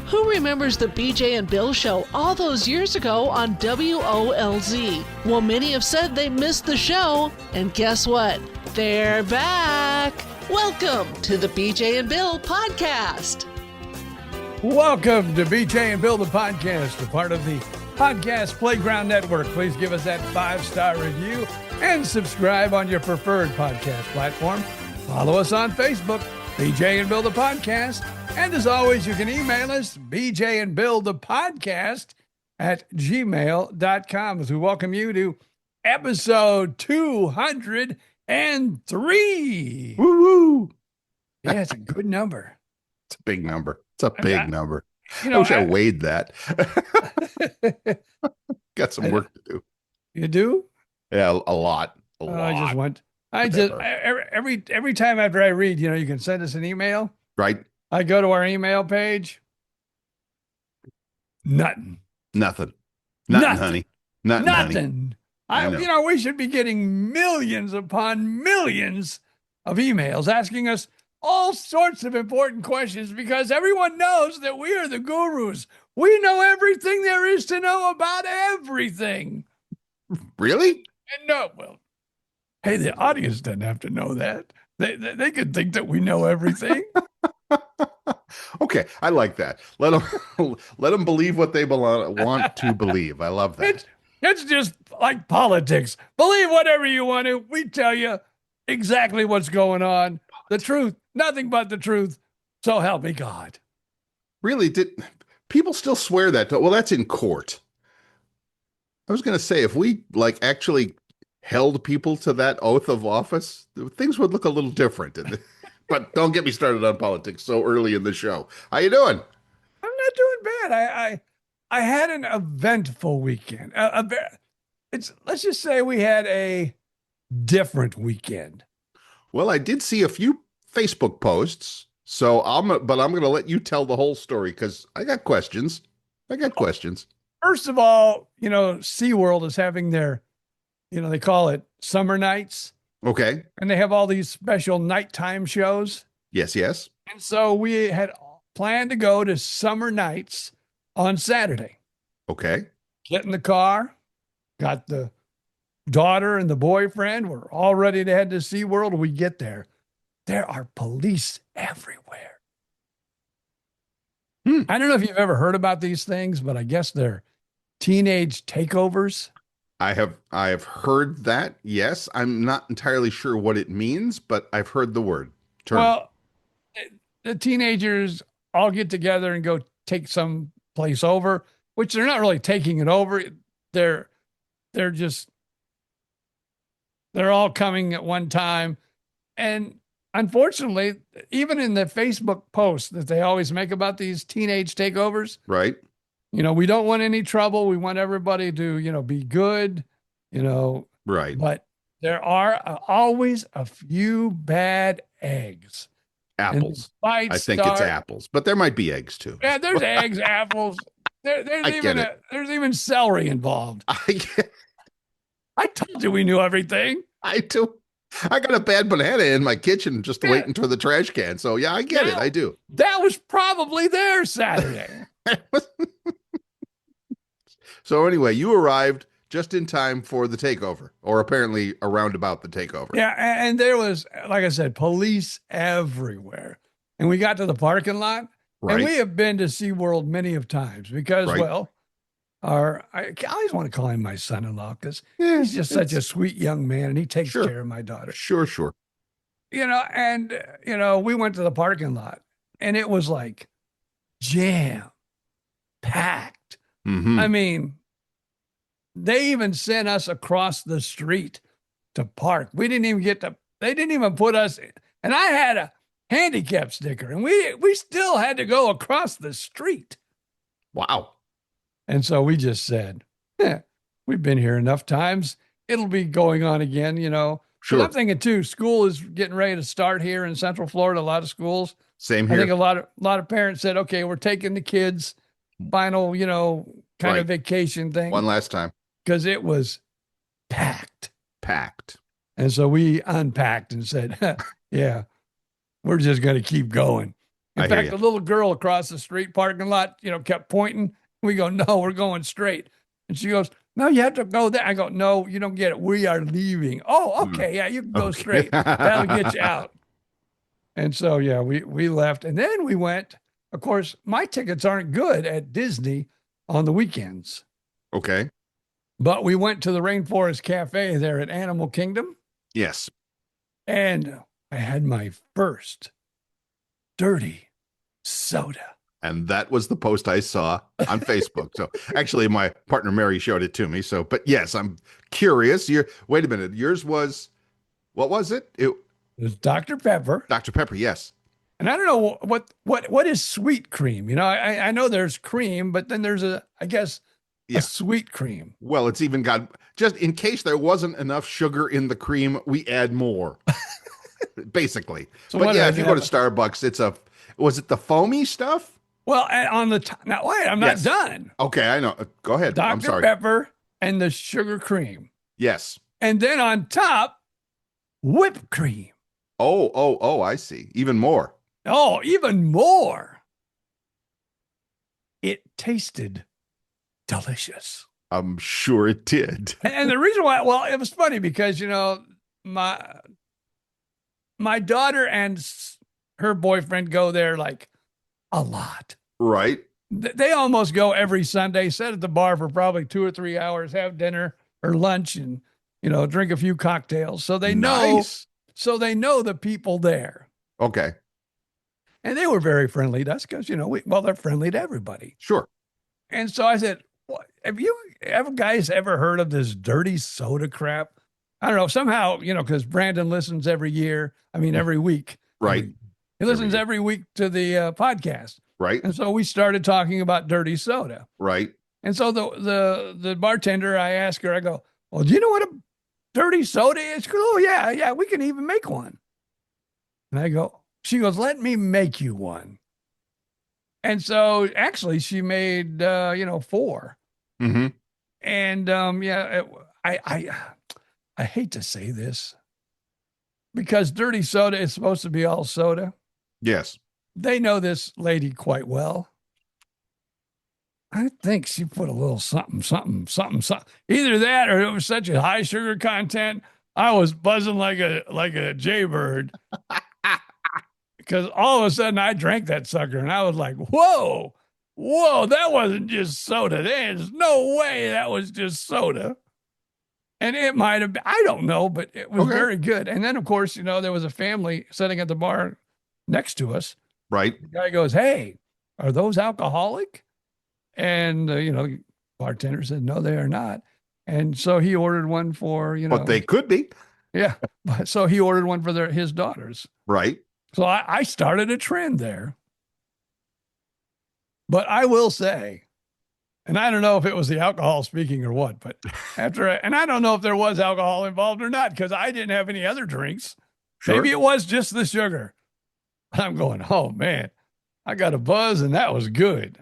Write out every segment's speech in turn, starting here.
Who remembers the BJ and Bill show all those years ago on WOLZ? Well, many have said they missed the show, and guess what? They're back. Welcome to the BJ and Bill podcast. Welcome to BJ and Bill, the podcast, a part of the Podcast Playground Network. Please give us that 5-star review and subscribe on your preferred podcast platform. Follow us on Facebook, BJ and Bill, the podcast. And as always, you can email us, BJ and Bill, the podcast at gmail.com, as we welcome you to episode 203. Woo-woo. Yeah, it's a good number. It's a big number. It's a big number. You know, I wish I weighed that. Got some work to do. You do? Yeah, a lot. A lot. Every time after I read, you can send us an email. Right. I go to our email page. Nothing, honey. Nothing. Honey. We should be getting millions upon millions of emails asking us all sorts of important questions because everyone knows that we are the gurus. We know everything there is to know about everything. Really? And hey, the audience doesn't have to know that. They could think that we know everything. Okay, I like that. Let them believe what they want to believe. I love that. It's just like politics. Believe whatever you want to. We tell you exactly what's going on. The truth, nothing but the truth. So help me God. Really? Did people still swear that? Well, that's in court. I was going to say, if we actually held people to that oath of office, things would look a little different. But don't get me started on politics so early in the show. How you doing? I'm not doing bad. I had an eventful weekend. Let's just say we had a different weekend. Well, I did see a few Facebook posts, but I'm going to let you tell the whole story because I got questions. First of all, SeaWorld is having their, they call it summer nights. Okay. And they have all these special nighttime shows. Yes. And so we had planned to go to summer nights on Saturday. Okay. Get in the car, got the daughter and the boyfriend. We're all ready to head to SeaWorld. We get there. There are police everywhere. I don't know if you've ever heard about these things, but I guess they're teenage takeovers. I have heard that. Yes. I'm not entirely sure what it means, but I've heard the word. Well, the teenagers all get together and go take some place over, which they're not really taking it over. They're all coming at one time. And unfortunately, even in the Facebook posts that they always make about these teenage takeovers, right? We don't want any trouble. We want everybody to, be good, Right. But there are always a few bad eggs. It's apples, but there might be eggs too. Yeah, there's eggs, apples. There's even celery involved. I told you we knew everything. I do. I got a bad banana in my kitchen just waiting for the trash can. So yeah, I get it. I do. That was probably there Saturday. So anyway, you arrived just in time for the takeover, or apparently around about the takeover. Yeah, and there was, like I said, police everywhere. And we got to the parking lot, and we have been to SeaWorld many of times because, I always want to call him my son-in-law because he's just such a sweet young man, and he takes care of my daughter. Sure. We went to the parking lot, and it was like jam-packed. Mm-hmm. I mean, they even sent us across the street to park. We didn't even they didn't even put us in. And I had a handicap sticker, and we still had to go across the street. Wow. And so we just said, we've been here enough times. It'll be going on again, Sure. I'm thinking too, school is getting ready to start here in Central Florida, a lot of schools. Same here. I think a lot of parents said, okay, we're taking the kids, final, kind of vacation thing. One last time. Because it was packed. And so we unpacked and said, yeah, we're just going to keep going. In I hear fact, you. the little girl across the street parking lot, kept pointing. We go, no, we're going straight. And she goes, no, you have to go there. I go, no, you don't get it. We are leaving. Oh, Mm. okay. Yeah, you can go Okay. straight. That'll get you out. And so, yeah, we left. And then we went. Of course, my tickets aren't good at Disney on the weekends, Okay. but we went to the Rainforest Cafe there at Animal Kingdom. Yes. And I had my first dirty soda. And that was the post I saw on Facebook. So actually, my partner Mary showed it to me. So, but yes, I'm curious. Wait a minute. Yours was, what was it? It was Dr. Pepper. Dr. Pepper. Yes. And I don't know what is sweet cream. I know there's cream, but then there's I guess Yeah. a sweet cream. Well, it's even got, just in case there wasn't enough sugar in the cream, we add more. Basically. So but what yeah, did if you I go to have? Starbucks, was it the foamy stuff? Well, and on the top, now wait, I'm not Yes. done. Okay, I know. Go ahead. I'm Dr. sorry. Pepper and the sugar cream. Yes. And then on top, whipped cream. Oh, I see. Even more. Oh, even more. It tasted delicious. I'm sure it did. And the reason why, well, it was funny because, my daughter and her boyfriend go there like a lot. Right. They almost go every Sunday, sit at the bar for probably 2 or 3 hours, have dinner or lunch and, drink a few cocktails. So they know, Nice. the people there. Okay. And they were very friendly to us because, they're friendly to everybody. Sure. And so I said, what, have you guys ever heard of this dirty soda crap? I don't know. Somehow, because Brandon listens every week. Right. He listens every week to the podcast. Right. And so we started talking about dirty soda. Right. And so the bartender, I asked her, I go, well, do you know what a dirty soda is? She goes, oh, yeah, we can even make one. And she goes, let me make you one. And so actually she made, 4. Mm-hmm. And I hate to say this because dirty soda is supposed to be all soda. Yes. They know this lady quite well. I think she put a little something. Either that or it was such a high sugar content. I was buzzing like a jaybird because all of a sudden I drank that sucker and I was like, whoa, that wasn't just soda. There's no way that was just soda. And it might have been, I don't know, but it was very good. And then, of course, there was a family sitting at the bar next to us. Right. The guy goes, hey, are those alcoholic? And, the bartender said, no, they are not. And so he ordered one for, But they could be. Yeah. So he ordered one for his daughters. Right. So I started a trend there. But I will say, and I don't know if it was the alcohol speaking or what, but and I don't know if there was alcohol involved or not because I didn't have any other drinks. Sure. Maybe it was just the sugar. I'm going, oh man, I got a buzz and that was good.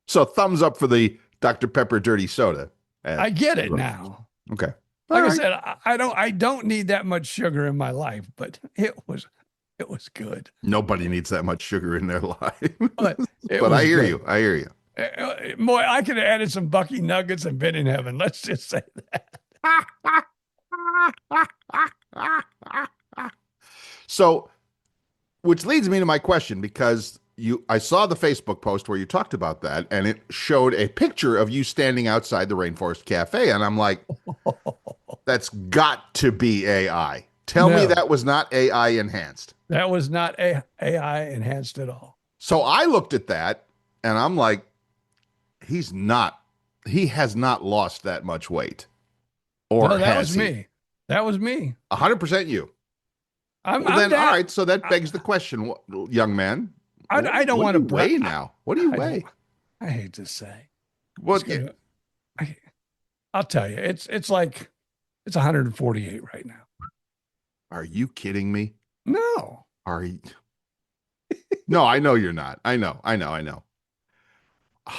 So thumbs up for the Dr. Pepper dirty soda. I get it now. Okay. Like I said, I don't need that much sugar in my life, but it was good. Nobody needs that much sugar in their life. But I hear you. I hear you. Boy, I could have added some Bucky nuggets and been in heaven. Let's just say that. So, which leads me to my question, because I saw the Facebook post where you talked about that, and it showed a picture of you standing outside the Rainforest Cafe, and I'm like, that's got to be AI. Tell me that was not AI enhanced. That was not AI enhanced at all. So I looked at that, and I'm like, he has not lost that much weight. Or no, that has was he? me. That was me. 100% you. I'm Then, down. all right, so that begs the question, young man. I don't want to weigh now. What do you weigh? I hate to say. What? I'll tell you, it's like it's 148 right now. Are you kidding me? No. Are you? No, I know you're not. I know.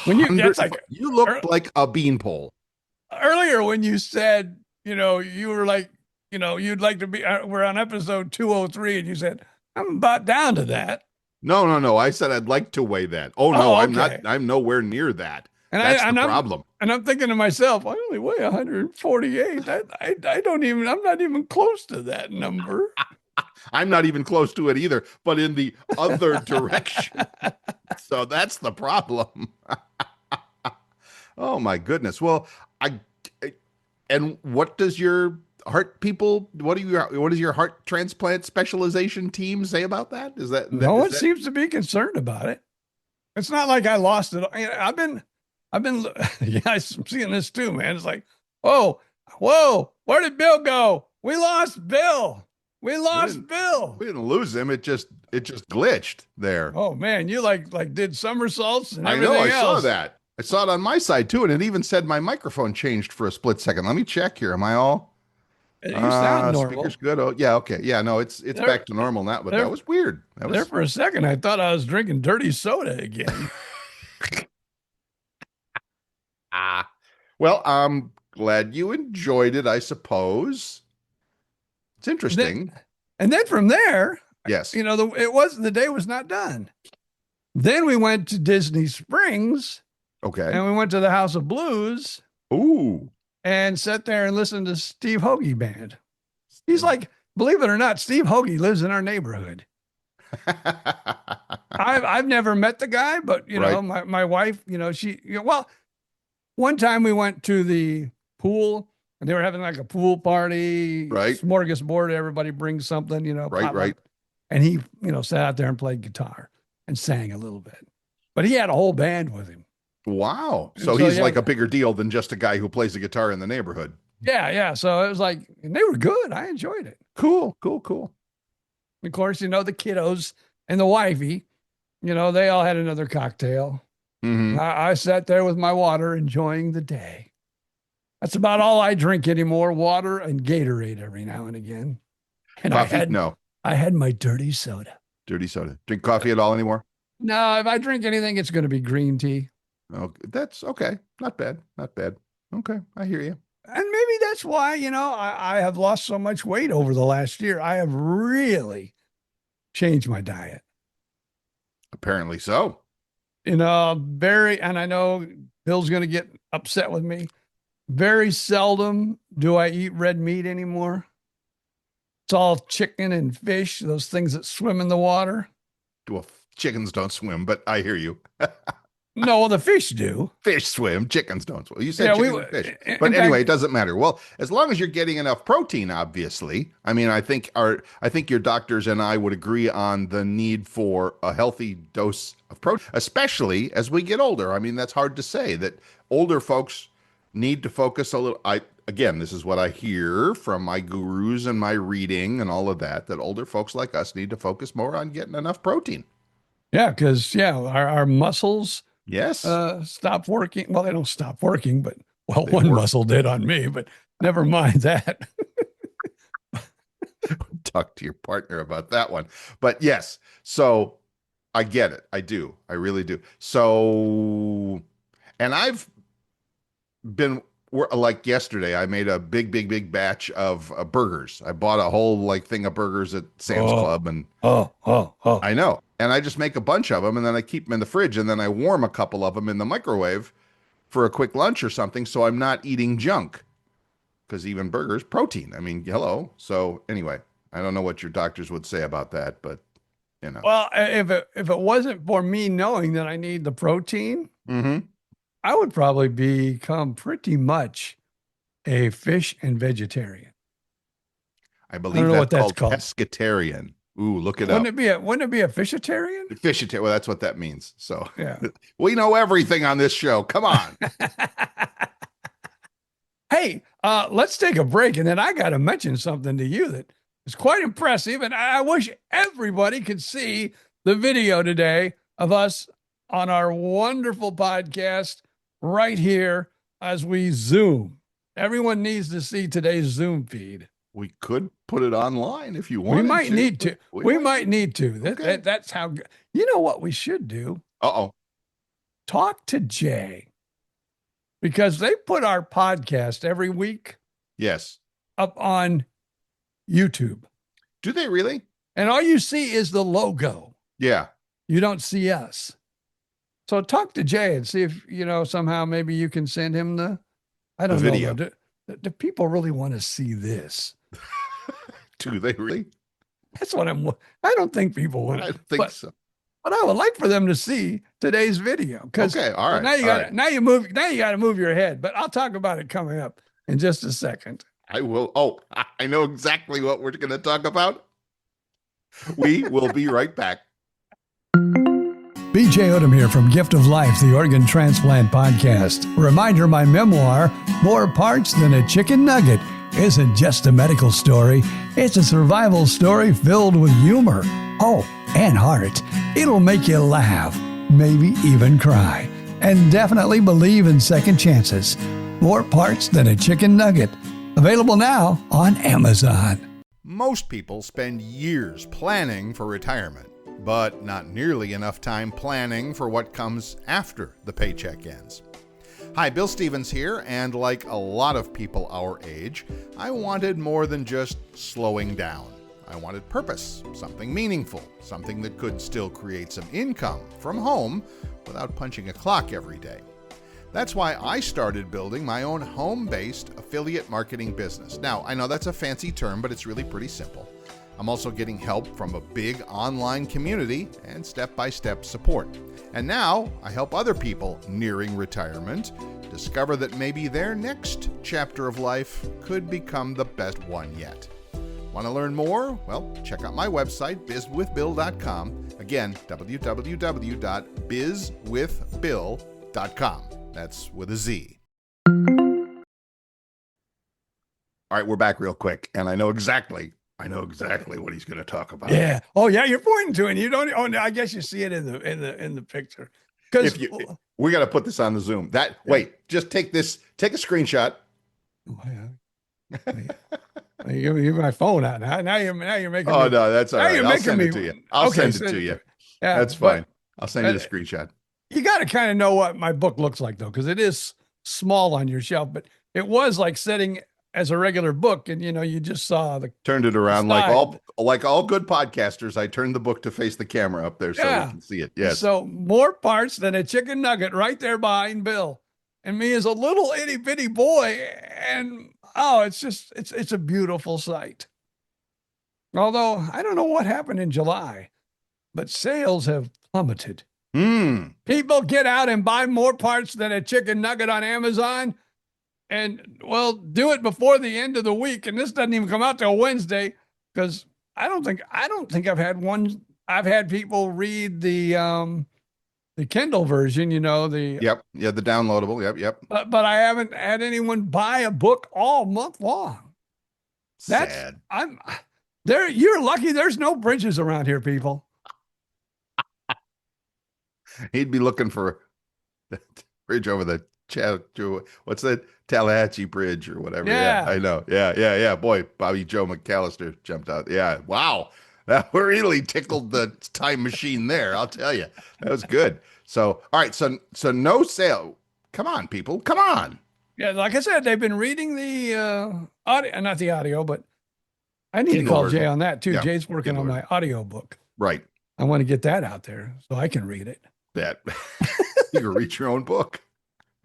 When that's like you look like a beanpole. Earlier when you said, you were like you'd like to be, we're on episode 203 and you said, I'm about down to that. No. I said I'd like to weigh that. Oh no, Oh, I'm not. okay. I'm nowhere near that. And That's the and problem. I'm thinking to myself, I only weigh 148. I don't even, I'm not even close to that number. I'm not even close to it either, but in the other direction. So that's the problem. Oh my goodness. Well, I and what does your heart people? What does your heart transplant specialization team say about that? No one Is that seems to be concerned about it. It's not like I lost it. I've been, yeah, I'm seeing this too, man. It's like, whoa, where did Bill go? We lost Bill. We lost Bill. we didn't lose him? It just glitched there. Oh man, you like did somersaults and I everything know. I else. saw that. I saw it on my side too, and it even said my microphone changed for a split second. Let me check here. Am I all? You sound normal. Speaker's good. Oh, yeah. Okay. Yeah. No, it's back to normal now. But that was weird. There for a second, I thought I was drinking dirty soda again. Well, I'm glad you enjoyed it. I suppose it's interesting. And then from there, Yes. the day was not done. Then we went to Disney Springs. Okay. And we went to the House of Blues. Ooh. And sat there and listened to Steve Hoagie band. He's like, believe it or not, Steve Hoagie lives in our neighborhood. I've never met the guy, but Right. my wife, one time we went to the pool and they were having like a pool party, Right. smorgasbord, everybody brings something, Right. Right. And he, sat out there and played guitar and sang a little bit. But he had a whole band with him. Wow. And So he's yeah, like a bigger deal than just a guy who plays the guitar in the neighborhood. Yeah. So it was like, and they were good. I enjoyed it. Cool. Of course, the kiddos and the wifey, they all had another cocktail. Mm-hmm. I sat there with my water enjoying the day. That's about all I drink anymore. Water and Gatorade every now and again. And Coffee? I had my dirty soda. Dirty soda. Drink coffee at all anymore? No, if I drink anything, it's going to be green tea. Oh, that's okay. Not bad. Okay. I hear you. And maybe that's why, I have lost so much weight over the last year. I have really changed my diet. Apparently so. And I know Bill's going to get upset with me. Very seldom do I eat red meat anymore. It's all chicken and fish, those things that swim in the water. Well, chickens don't swim, but I hear you. No, the fish do. Fish swim, chickens don't swim. You said chicken and fish. But fact, anyway, it doesn't matter. Well, as long as you're getting enough protein, obviously. I mean, I think your doctors and I would agree on the need for a healthy dose of protein, especially as we get older. I mean, that's hard to say that older folks need to focus a little. Again, this is what I hear from my gurus and my reading and all of that older folks like us need to focus more on getting enough protein. Yeah, because our muscles Yes. stop working. Well, they don't stop working, but one muscle did on me, but never mind that. Talk to your partner about that one. But yes, so I get it. I do. I really do. So, and I've been like yesterday, I made a big batch of burgers. I bought a whole thing of burgers at Sam's Club, and I know. And I just make a bunch of them, and then I keep them in the fridge, and then I warm a couple of them in the microwave for a quick lunch or something, so I'm not eating junk. Because even burgers, protein. I mean, hello. So anyway, I don't know what your doctors would say about that, but Well, if it wasn't for me knowing that I need the protein, I would probably become pretty much a fish and vegetarian. I believe that's called pescatarian. Ooh, look it up. Wouldn't it be a fishitarian? Fishitarian. Well, that's what that means. So yeah, we know everything on this show. Come on. Hey, let's take a break, and then I got to mention something to you that is quite impressive, and I wish everybody could see the video today of us on our wonderful podcast right here as we Zoom. Everyone needs to see today's Zoom feed. We could put it online if you want. We might need to. We might need to. Okay. That's how. You know what we should do? Talk to Jay, because they put our podcast every week. Yes. Up on YouTube. Do they really? And all you see is the logo. Yeah. You don't see us. So talk to Jay and see if, somehow maybe you can send him I don't know. Video. Do people really want to see this? Do they really? That's what I don't think people would. I think so. But I would like for them to see today's video. Okay, all right. Now you got to move your head, but I'll talk about it coming up in just a second. I will. Oh, I know exactly what we're going to talk about. We will be right back. BJ Odom here from Gift of Life, the organ transplant podcast. A reminder, my memoir, More Parts Than a Chicken Nugget, isn't just a medical story. It's a survival story filled with humor. Oh, and heart. It'll make you laugh, maybe even cry, and definitely believe in second chances. More Parts Than a Chicken Nugget. Available now on Amazon. Most people spend years planning for retirement, but not nearly enough time planning for what comes after the paycheck ends. Hi, Bill Stevens here, and like a lot of people our age, I wanted more than just slowing down. I wanted purpose, something meaningful, something that could still create some income from home without punching a clock every day. That's why I started building my own home-based affiliate marketing business. Now, I know that's a fancy term, but it's really pretty simple. I'm also getting help from a big online community and step-by-step support. And now I help other people nearing retirement discover that maybe their next chapter of life could become the best one yet. Want to learn more? Well, check out my website, bizwithbill.com. Again, www.bizwithbill.com. That's with a Z. All right, we're back real quick, and I know exactly what he's going to talk about. Yeah. Oh, yeah. You're pointing to it. And you don't. Oh, I guess you see it in the picture. Because we got to put this on the Zoom. Wait, just take a screenshot. Oh, yeah. You give my phone out now. Now you're making. Oh me, no, that's all right. You're I'll making send me, it to you. I'll send it to you. Yeah, that's fine. I'll send you the screenshot. You got to kind of know what my book looks like, though, because it is small on your shelf, but it was like sitting as a regular book, and you just saw turned it around like all good podcasters. I turned the book to face the camera up there so we can see it. Yes. So more parts than a chicken nugget right there behind Bill, and me as a little itty bitty boy, and it's a beautiful sight. Although I don't know what happened in July, but sales have plummeted. People get out and buy more parts than a chicken nugget on Amazon, and do it before the end of the week. And this doesn't even come out till Wednesday, because I don't think I've had one. I've had people read the Kindle version, the the downloadable. Yep. But I haven't had anyone buy a book all month long. That's sad. You're lucky there's no bridges around here, people. He'd be looking for that bridge over the what's that, Tallahatchie Bridge or whatever. Yeah, I know. Yeah. Boy, Bobby Joe McAllister jumped out. Yeah, wow, that really tickled the time machine there. I'll tell you, that was good. So, all right, so no sale. Come on, people, come on. Yeah, like I said, they've been reading the audio, not the audio, but I need Kindle to call version. Jay on that too. Yeah, Jay's working Kindle on my audiobook. Right. I want to get that out there so I can read it. That you can read your own book.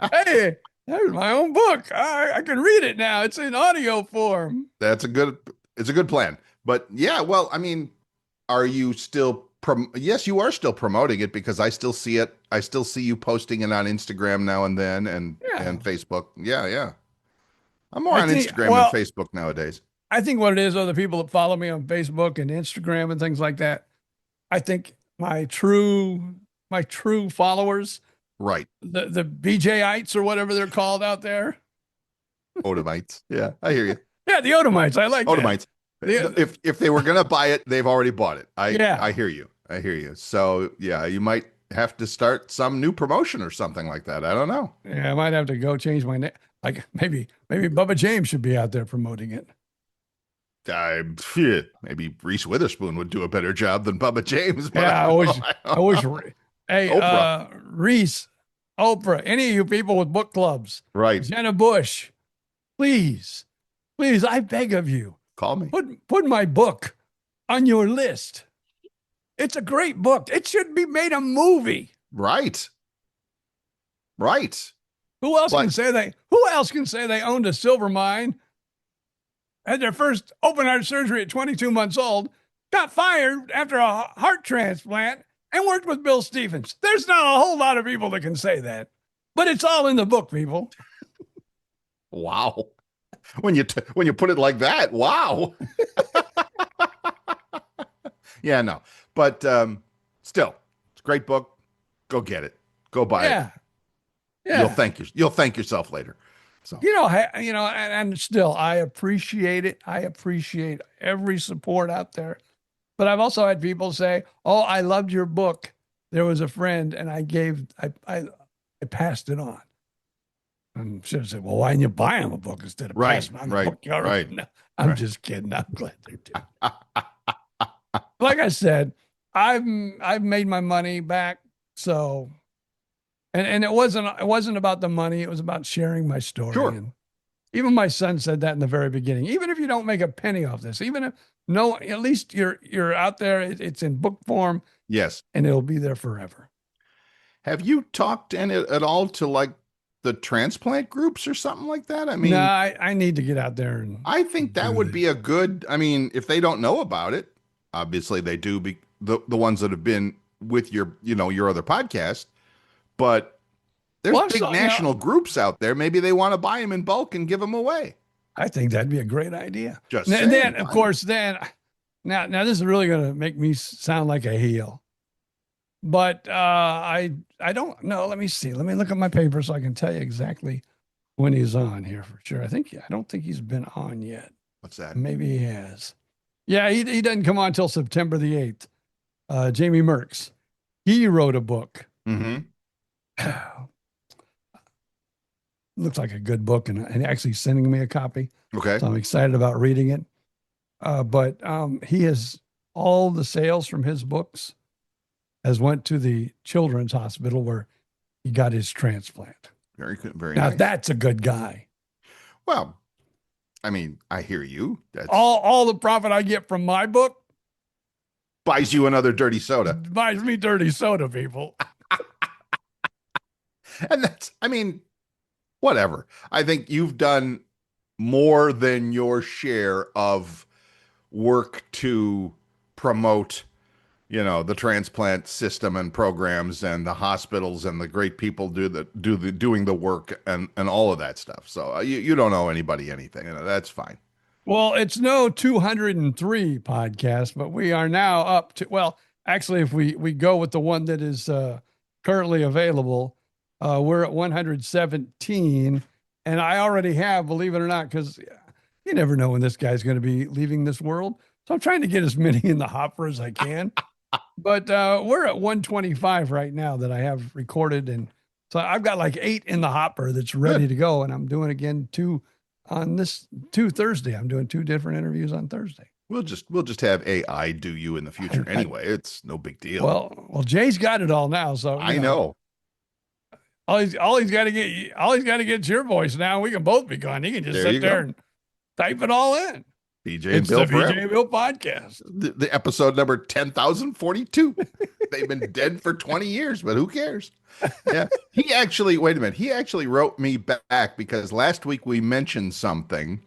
Hey, there's my own book. I can read it now. It's in audio form. It's a good plan. But yeah, well, I mean, are you still yes, you are still promoting it, because I still see it. I still see you posting it on Instagram now and then and Facebook. Yeah. I'm more on Instagram than Facebook nowadays. I think what it is, the people that follow me on Facebook and Instagram and things like that, I think my true followers, right? The BJites or whatever they're called out there. Odomites. Yeah, I hear you. Yeah, the Odomites. I like Odomites. That. If they were gonna buy it, they've already bought it. I hear you. I hear you. So yeah, you might have to start some new promotion or something like that. I don't know. Yeah, I might have to go change my name. Like maybe Bubba James should be out there promoting it. Maybe Reese Witherspoon would do a better job than Bubba James. But yeah, I wish. Hey, Oprah. Reese, Oprah, any of you people with book clubs, right? Jenna Bush, please, I beg of you, Call me. Put my book on your list. It's a great book. It should be made a movie. Right. Right. Who else But- can say they owned a silver mine, had their first open heart surgery at 22 months old, got fired after a heart transplant, and worked with Bill Stevens? There's not a whole lot of people that can say that, but it's all in the book, people. Wow. When you put it like that, wow. Yeah, no. But still, it's a great book. Go get it. Go buy it. Yeah. You'll thank yourself later. So And still, I appreciate it. I appreciate every support out there. But I've also had people say, "Oh, I loved your book. There was a friend, and I passed it on." And should have said, "Well, why didn't you buy him a book instead of passing on the book?" No, I'm just kidding. I'm glad they did. Like I said, I've made my money back. So, and it wasn't about the money. It was about sharing my story. Sure. And even my son said that in the very beginning. Even if you don't make a penny off this, at least you're out there. It's in book form. Yes. And it'll be there forever. Have you talked at all to like the transplant groups or something like that? I mean, no, I need to get out there. And I think that would be a good, I mean, if they don't know about it, obviously they do, the ones that have been with your other podcast, but there's big national groups out there. Maybe they want to buy them in bulk and give them away. I think that'd be a great idea. And then, of course, now this is really going to make me sound like a heel, but I don't know. Let me see. Let me look at my paper so I can tell you exactly when he's on here for sure. I don't think he's been on yet. What's that? Maybe he has. Yeah, he doesn't come on until September the 8th. Jamie Merckx. He wrote a book. Mm-hmm. Looks like a good book, and actually sending me a copy. Okay. So I'm excited about reading it. But he has all the sales from his books has went to the children's hospital where he got his transplant. Very good. Very now nice. That's a good guy. Well, I mean, I hear you. That's all the profit I get from my book buys you another dirty soda. Buys me dirty soda, people. And that's, I mean, whatever. I think you've done more than your share of work to promote, the transplant system and programs and the hospitals and the great people doing the work and all of that stuff. So you don't owe anybody anything. That's fine. Well, it's no 203 podcast, but we are now up to, well, actually, if we go with the one that is currently available, we're at 117. And I already have, believe it or not, because you never know when this guy's going to be leaving this world. So I'm trying to get as many in the hopper as I can. But we're at 125 right now that I have recorded. And so I've got like 8 in the hopper that's ready to go. And I'm doing again 2 Thursday. I'm doing 2 different interviews on Thursday. We'll just have AI do you in the future anyway. It's no big deal. Well, Jay's got it all now. So I know. All he's got to get your voice now. We can both be gone. He can just sit there and type it all in. BJ and Bill the BJ and Bill podcast. The episode number 10,042. They've been dead for 20 years, but who cares? Yeah. He actually wrote me back because last week we mentioned something.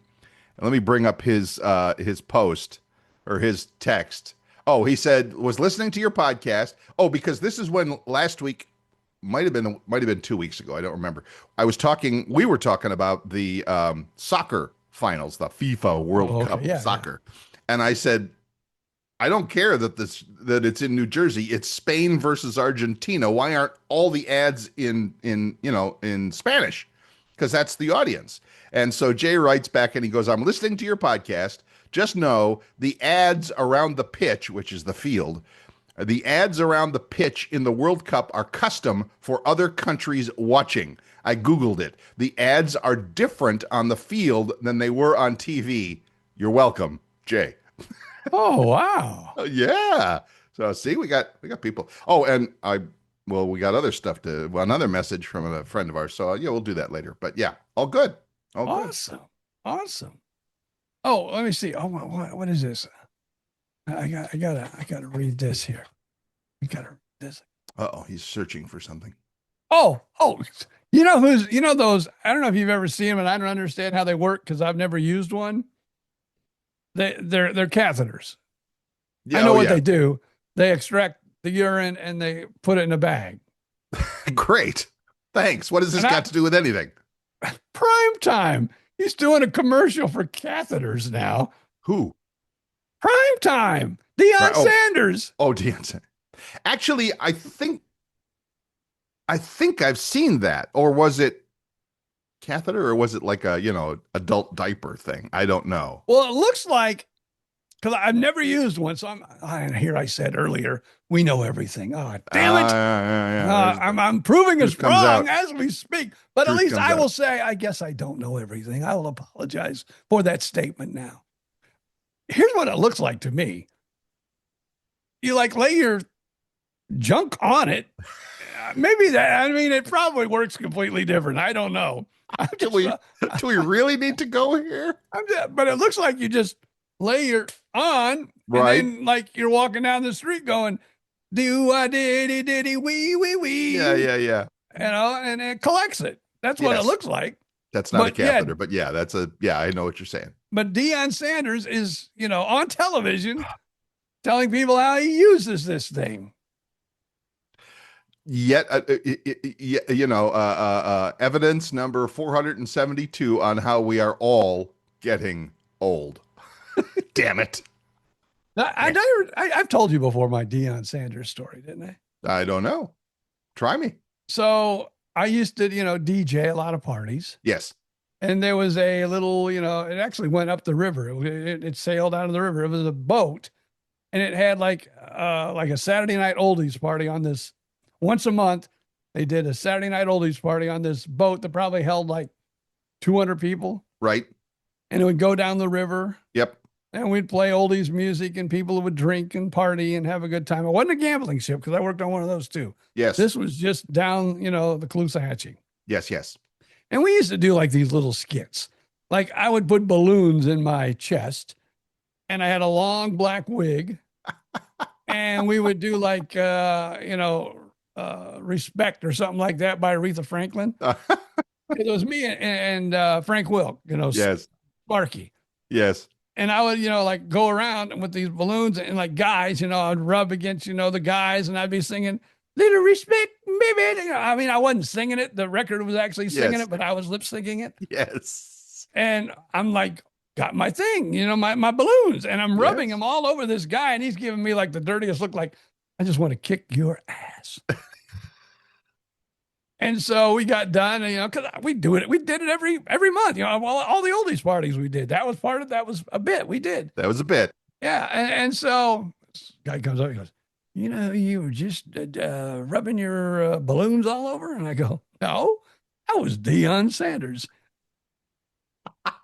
And let me bring up his post or his text. Oh, he said, was listening to your podcast. Oh, because this is when last week might have been 2 weeks ago. I don't remember. We were talking about the soccer finals, the FIFA World Cup soccer. Yeah. And I said, I don't care that it's in New Jersey. It's Spain versus Argentina. Why aren't all the ads in Spanish? Because that's the audience. And so Jay writes back and he goes, I'm listening to your podcast. Just know the ads around the pitch, which is the field, the ads around the pitch in the World Cup are custom for other countries watching. I Googled it. The ads are different on the field than they were on TV. You're welcome, Jay. Oh, wow. Yeah. So see, we got people. Oh, and we got other stuff another message from a friend of ours. So yeah, we'll do that later. But yeah, all good. All awesome. good. Awesome. Oh, let me see. Oh, what is this? I gotta read this here. I gotta read this. Uh-oh, he's searching for something. Oh, you know those, I don't know if you've ever seen them and I don't understand how they work because I've never used one. They're catheters. I Yeah, know oh what yeah. they do. They extract the urine and they put it in a bag. Great. Thanks. What has this And got to do with anything? prime time. He's doing a commercial for catheters now. Who? Prime time. Deion Right. Oh, Sanders. oh, Deontay. Actually, I think I've seen that. Or was it catheter or was it like a, adult diaper thing? I don't know. Well, it looks like, because I've never used one. So here I said earlier, we know everything. Oh, damn it. I'm proving us comes wrong out. as we speak. But at Truth least comes I will out. say, I guess I don't know everything. I will apologize for that statement now. Here's what it looks like to me. You like lay your junk on it. Maybe that, I mean, it probably works completely different. I don't know. Do we really need to go here? But it looks like you just lay your on, Right. and then like you're walking down the street going, do I diddy diddy wee wee wee. Yeah. And it collects it. That's what it Yes. looks like. That's not a But yeah, catheter, but yeah, I know what you're saying. but Deion Sanders is, on television telling people how he uses this thing. Yet, evidence number 472 on how we are all getting old. Damn it. I've told you before my Deion Sanders story, didn't I? I don't know. Try me. So I used to, DJ a lot of parties. Yes. And there was a little, it actually went up the river. It sailed out of the river. It was a boat, and it had like a Saturday night oldies party on this. Once a month, they did a Saturday night oldies party on this boat that probably held like 200 people. Right. And it would go down the river. Yep. And we'd play oldies music, and people would drink and party and have a good time. It wasn't a gambling ship because I worked on one of those too. Yes. This was just down, the Caloosahatchee. Yes. And we used to do like these little skits. Like I would put balloons in my chest, and I had a long black wig, and we would do like, Respect or something like that by Aretha Franklin. It was me and Frank Wilk, Yes. Sparky. Yes. And I would, like go around with these balloons and like guys, I'd rub against, the guys, and I'd be singing little respect, baby. I mean, I wasn't singing it. The record was actually singing it, but I was lip syncing it. Yes. And I'm like, got my thing, my balloons, and I'm rubbing them all over this guy, and he's giving me like the dirtiest look, like, I just want to kick your ass. And so we got done, and, because we did it every month, all the oldies parties we did. That was a bit we did. That was a bit. Yeah. And so this guy comes up, he goes, you were just rubbing your balloons all over? And I go, no, that was Deion Sanders.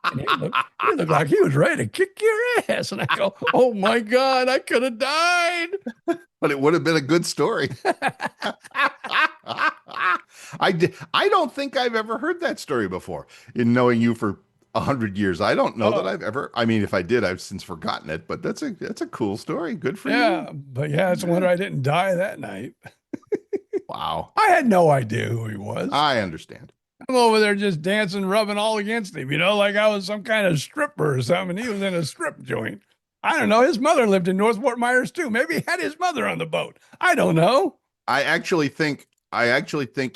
And he looked like he was ready to kick your ass. And I go, oh my God, I could have died. But it would have been a good story. I don't think I've ever heard that story before. In knowing you for 100 years, I don't know that I've ever. I mean, if I did, I've since forgotten it. But that's a cool story. Good for you. Yeah, but it's a wonder I didn't die that night. Wow. I had no idea who he was. I understand. I'm over there just dancing, rubbing all against him, like I was some kind of stripper or something. He was in a strip joint. I don't know. His mother lived in North Fort Myers too. Maybe he had his mother on the boat. I don't know. I actually think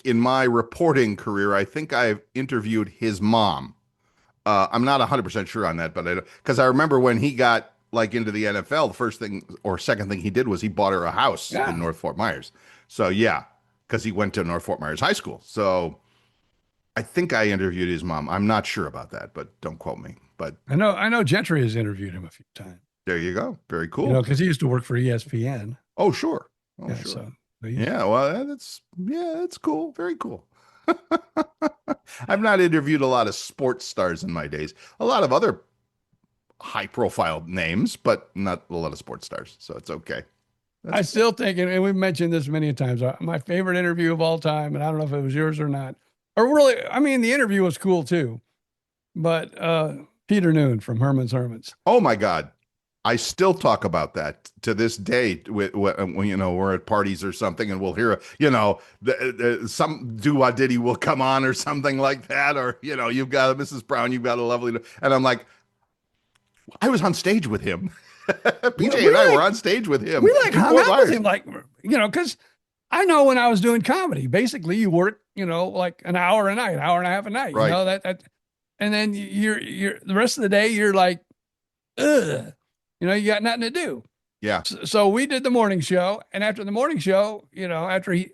in my reporting career, I think I've interviewed his mom. I'm not 100% sure on that, but because I remember when he got like into the NFL, the first thing or second thing he did was he bought her a house in North Fort Myers. So yeah, because he went to North Fort Myers High School. So I think I interviewed his mom. I'm not sure about that, but don't quote me. But I know Gentry has interviewed him a few times. There you go. Very cool. Because he used to work for ESPN. Oh, sure. Oh, yeah, sure. So, yeah, well, that's cool. Very cool. I've not interviewed a lot of sports stars in my days. A lot of other high-profile names, but not a lot of sports stars. So it's okay. I still think, and we've mentioned this many times, my favorite interview of all time, and I don't know if it was yours or not, or really, I mean, the interview was cool too, but Peter Noon from Herman's Hermits. Oh my God. I still talk about that to this day with when, you know, we're at parties or something and we'll hear, you know, some doo-wah ditty will come on or something like that. Or, you know, you've got a Mrs. Brown, you've got a lovely, and I'm like, I was on stage with him. PJ and I were on stage with him. We like hung out with him, like, you know, because I know when I was doing comedy, basically you work, you know, like an hour a night, an hour and a half a night, Right. you know, that, and then you're the rest of the day, you're like, ugh. You know, you got nothing to do. Yeah. So we did the morning show. And after the morning show, you know,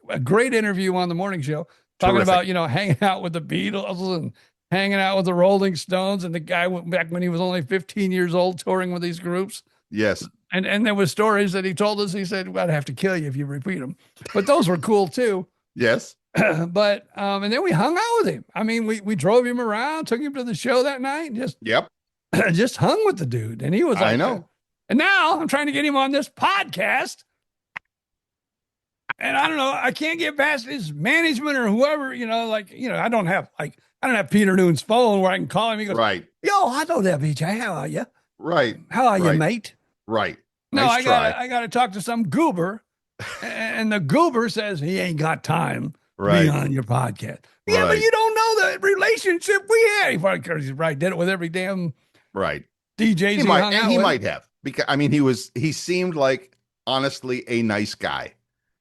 a great interview on the morning show, talking Terrific. about, you know, hanging out with the Beatles and hanging out with the Rolling Stones. And the guy went back when he was only 15 years old, touring with these groups. Yes. And there was stories that he told us. He said, well, I'd have to kill you if you repeat them. But those were cool too. Yes. But, and then we hung out with him. I mean, we drove him around, took him to the show that night, and Yep. just hung with the dude. And he was like, I know. And now I'm trying to get him on this podcast. And I don't know, I can't get past his management or whoever, you know, like, you know, I don't have Peter Noon's phone where I can call him. He goes, Right. yo, hello there, BJ. How are you? Right. How are you, Right. mate? Right. No, Nice try. I gotta talk to some goober. And the goober says he ain't got time to Right. be on your podcast. Yeah, but Right. you don't know the relationship we had. He probably did it with every damn Right. DJs He might, hung and out he with. might have, because I mean, he seemed like honestly a nice guy.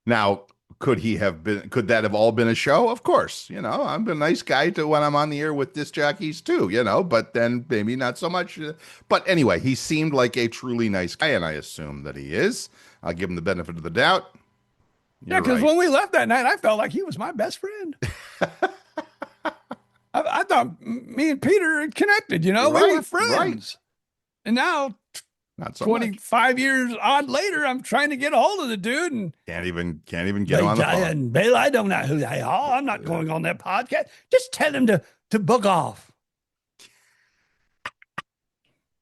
Now, could that have all been a show? Of course, you know, I'm a nice guy to when I'm on the air with disc jockeys too, you know, but then maybe not so much. But anyway, he seemed like a truly nice guy, and I assume that he is. I'll give him the benefit of the doubt. Yeah, because when we left that night, I felt like he was my best friend. I thought me and Peter had connected, you know, we were Right, friends. right. And now, Not so much. 25 years odd later, I'm trying to get a hold of the dude. And Can't even get him on the phone. and Bill, I don't know who they are. I'm not going on that podcast. Just tell him to book off.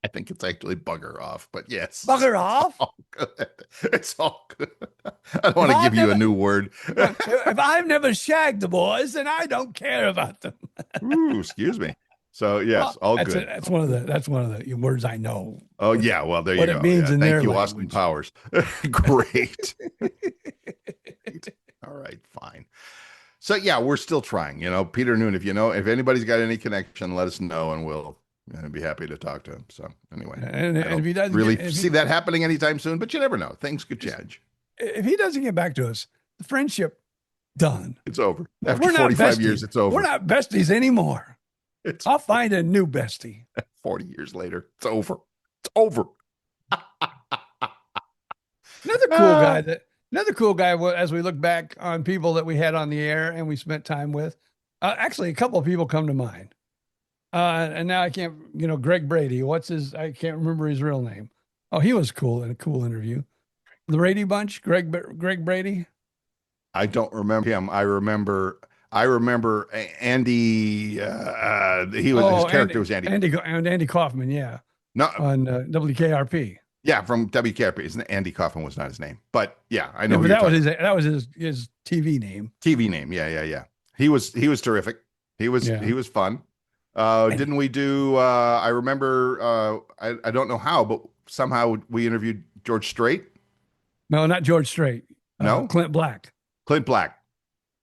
I think it's actually bugger off, but yes. Bugger off? All good. It's all good. I don't want to give you a new word. If I've never shagged the boys, then I don't care about them. Ooh, excuse me. So yes, all that's good. That's one of the words I know. Oh yeah, well there you What go. it means Yeah, in thank their you, Austin language. Powers. Great. All right, fine. So yeah, we're still trying. You know, Peter Noon. If anybody's got any connection, let us know, and we'll be happy to talk to him. So anyway, And I don't if he doesn't really see that happening anytime soon, but you never know. Things could change. if he doesn't get back to us, the friendship done. It's over. After We're not 45 besties. years, it's over. We're not besties anymore. It's I'll find a new bestie. 40 years later. It's over. It's over. Another cool guy. As we look back on people that we had on the air and we spent time with, actually a couple of people come to mind. And now I can't, Greg Brady. I can't remember his real name. Oh, he was cool in a cool interview. The Brady Bunch, Greg Brady. I don't remember him. I remember Andy. His character was Andy. Andy Kaufman. Yeah. No, On WKRP. yeah, from WKRP. Andy Kaufman was not his name, but yeah, I know. Yeah, but that was his TV name. TV name. Yeah. He was terrific. He was fun. Didn't we do? I remember. I don't know how, but somehow we interviewed George Strait. No, not George Strait. No? Clint Black. Clint Black.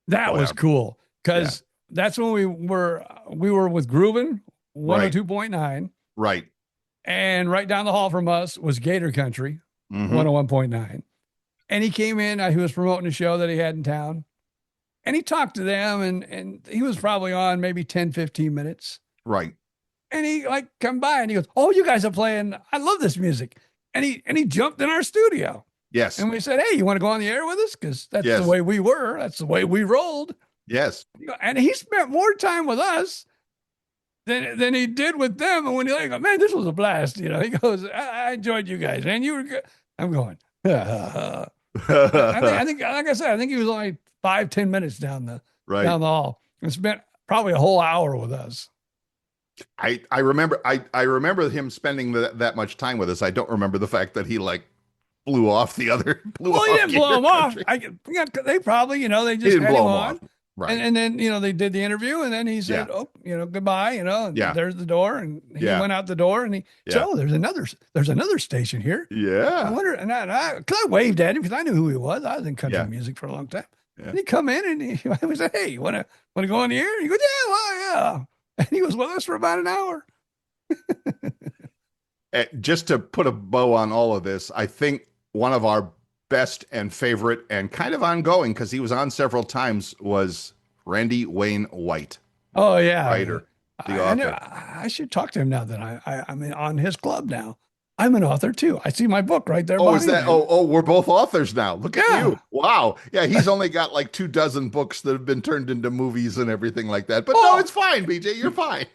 That was cool because that's when we were with Groovin 102.9. Right. And right down the hall from us was Gator Country 101.9. And he came in, he was promoting a show that he had in town. And he talked to them and he was probably on maybe 10, 15 minutes. Right. And he come by and he goes, "Oh, you guys are playing. I love this music." And he jumped in our studio. Yes. And we said, "Hey, you want to go on the air with us? Because that's Yes. the way we were. That's the way we rolled." Yes. And he spent more time with us than he did with them. And when he goes, "Man, this was a blast," he goes, I enjoyed you guys, man. You were good. I'm going, I think, like I said, I think he was only 5-10 minutes down the hall and spent probably a whole hour with us. I remember him spending that much time with us. I don't remember the fact that he blew off the other. Well, he didn't blow him off. They probably, they just He didn't had blow him him on. off. Right. And then, they did the interview and then he said, Yeah. oh, goodbye, and Yeah. there's the door. And he Yeah. went out the door and he said, Yeah. oh, there's another station here. I Yeah. wonder, cause I waved at him because I knew who he was. I was in country Yeah. music for a long time. Yeah. And he come in and he said, hey, you want to go on the air? And he goes, yeah, well, yeah. And he was with us for about an hour. Just to put a bow on all of this, I think one of our best and favorite and kind of ongoing, because he was on several times, was Randy Wayne White, Oh yeah. writer, the author. I should talk to him now that I'm on his club now. I'm an author too. I see my book right there. Oh, is behind that? me. Oh, we're both authors now. Look at Yeah. you. Wow. Yeah, he's only got like 24 books that have been turned into movies and everything like that. But no, Oh. it's fine, BJ. You're fine.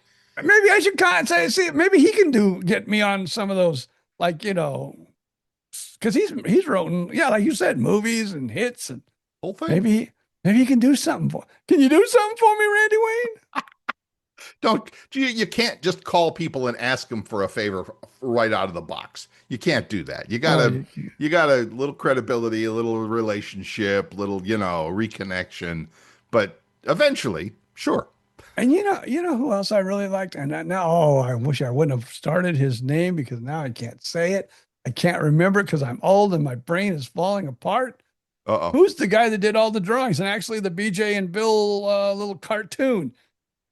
Maybe I should say, see, maybe he can get me on some of those, like, because he's written, yeah, like you said, movies and hits, and Whole thing. maybe he can do something for. Can you do something for me, Randy Wayne? You can't just call people and ask them for a favor right out of the box. You can't do that. You gotta you got a little credibility, a little relationship, little reconnection. But eventually, sure. And you know who else I really liked? And now, I wish I wouldn't have started his name because now I can't say it. I can't remember it because I'm old and my brain is falling apart. Uh-oh. Who's the guy that did all the drawings and actually the BJ and Bill little cartoon?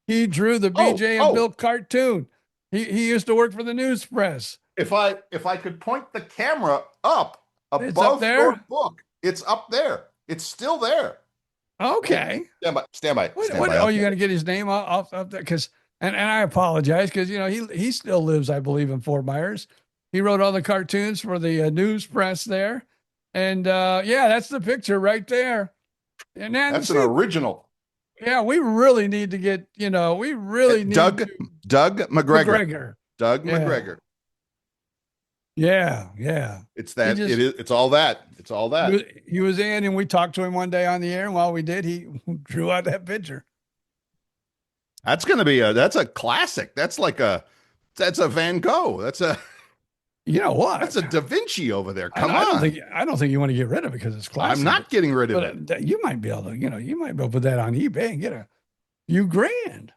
He drew the BJ and Bill cartoon. He used to work for the news press. If I could point the camera up It's up above there? your book, it's up there. It's still there. Okay. Stand by. Oh, you're going to get his name off there? Because, and I apologize because, he still lives, I believe, in Fort Myers. He wrote all the cartoons for the news press there. And yeah, that's the picture right there. And then, That's an original. Yeah, we really need to get, we really need Doug McGregor. Doug Yeah. McGregor. Yeah. It's that. He just- It's all that. It's all that. He was in and we talked to him one day on the air. And while we did, he drew out that picture. That's going to be that's a classic. That's a Van Gogh. That's a What? Da Vinci over there. Come I on. don't think you want to get rid of it because it's classic. I'm not getting rid of it. But you might be able to, you might be able to put that on eBay and get a few grand.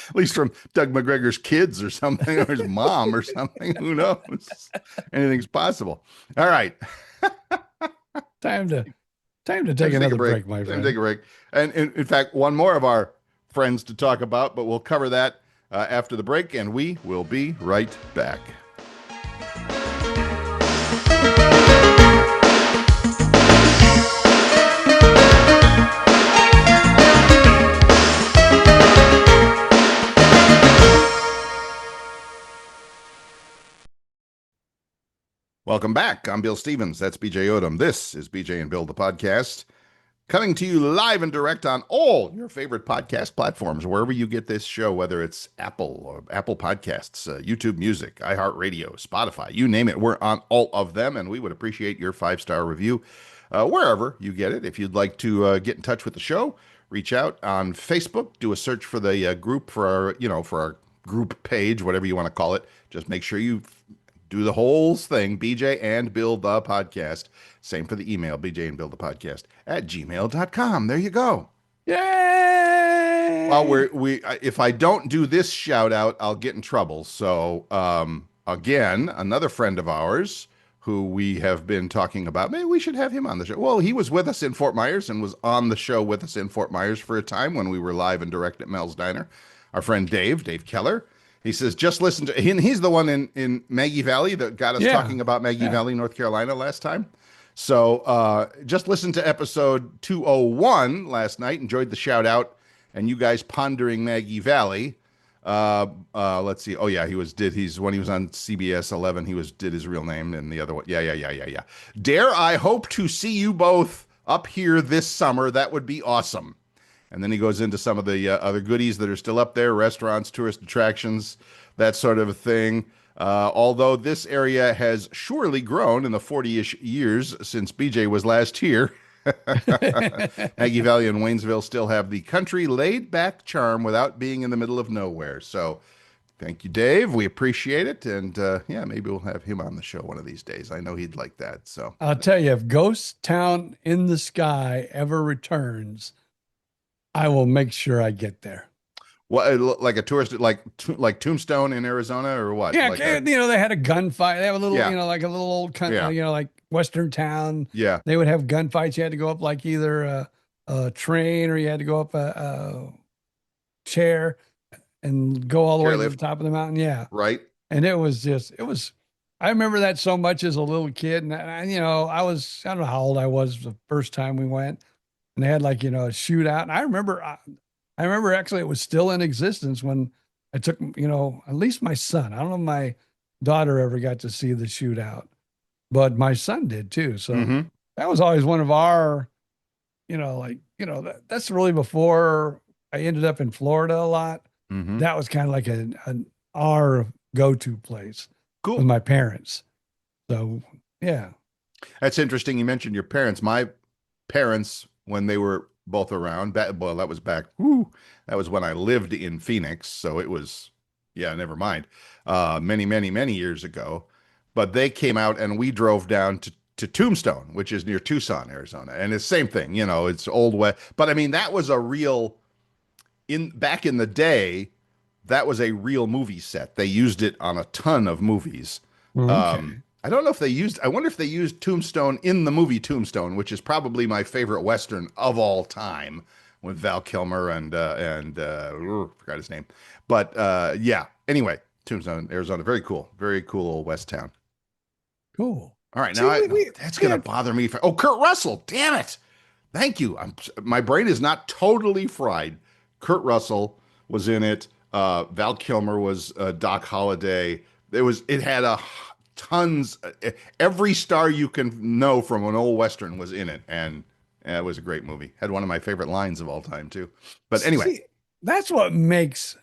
At least from Doug McGregor's kids or something, or his mom or something. Who knows? Anything's possible. All right. Time to take another break, my Time friend. to take a break. And in fact, one more of our friends to talk about, but we'll cover that after the break, and we will be right back. Welcome back. I'm Bill Stevens. That's BJ Odom. This is BJ and Bill, the podcast, coming to you live and direct on all your favorite podcast platforms, wherever you get this show, whether it's Apple or Apple Podcasts, YouTube Music, iHeartRadio, Spotify, you name it. We're on all of them, and we would appreciate your 5-star review wherever you get it. If you'd like to get in touch with the show, reach out on Facebook, do a search for the group for our group page, whatever you want to call it. Just make sure you do the whole thing, BJ and Bill the podcast. Same for the email, BJ and Bill the podcast @gmail.com. There you go. Yay! Well, if I don't do this shout out, I'll get in trouble. So again, another friend of ours who we have been talking about, maybe we should have him on the show. Well, he was with us in Fort Myers and was on the show with us in Fort Myers for a time when we were live and direct at Mel's Diner. Our friend Dave Keller. He says, just listen to him. He's the one in Maggie Valley that got us talking about Maggie Valley, North Carolina last time. So just listen to episode 201 last night. Enjoyed the shout out and you guys pondering Maggie Valley. Let's see. Oh yeah, when he was on CBS 11, did his real name and the other one. Yeah. Dare I hope to see you both up here this summer. That would be awesome. And then he goes into some of the other goodies that are still up there, restaurants, tourist attractions, that sort of a thing. Although this area has surely grown in the 40-ish years since BJ was last here. Maggie Valley and Waynesville still have the country laid-back charm without being in the middle of nowhere. So Thank you, Dave. We appreciate it. And yeah, maybe we'll have him on the show one of these days. I know he'd like that. So I'll tell you, if Ghost Town in the Sky ever returns, I will make sure I get there. what, like a tourist, like Tombstone in Arizona or what? Yeah, Like a, they had a gunfight. They have a little, yeah, like a little old, yeah, like Western town. yeah. They would have gunfights. You had to go up like either a train or you had to go up a chair and go all the way to the Chairlift, top of the mountain. Yeah. right? And it was, I remember that so much as a little kid. And, I don't know how old I was the first time we went and they had like, a shootout. And I remember actually it was still in existence when I took, at least my son. I don't know if my daughter ever got to see the shootout, but my son did too. So Mm-hmm. that was always one of our, that's really before I ended up in Florida a lot. Mm-hmm. That was kind of like our go-to place with Cool. my parents. So yeah. That's interesting. You mentioned your parents. My parents, when they were both around, well, that was back, whoo, that was when I lived in Phoenix. So it was, yeah, never mind. Many, many, many years ago. But they came out and we drove down to Tombstone, which is near Tucson, Arizona. And it's the same thing, it's old west. But I mean, that was a real, back in the day, that was a real movie set. They used it on a ton of movies. Okay. I don't know if they used, I wonder if they used Tombstone in the movie Tombstone, which is probably my favorite Western of all time with Val Kilmer forgot his name. But yeah, anyway, Tombstone, Arizona. Very cool. Very cool old West town. Cool. All right. See, Now that's we going to had bother me. Kurt Russell. Damn it. Thank you. My brain is not totally fried. Kurt Russell was in it. Val Kilmer was Doc Holliday. It had tons. Every star you can know from an old Western was in it. And it was a great movie. Had one of my favorite lines of all time, too. But anyway, See, that's what makes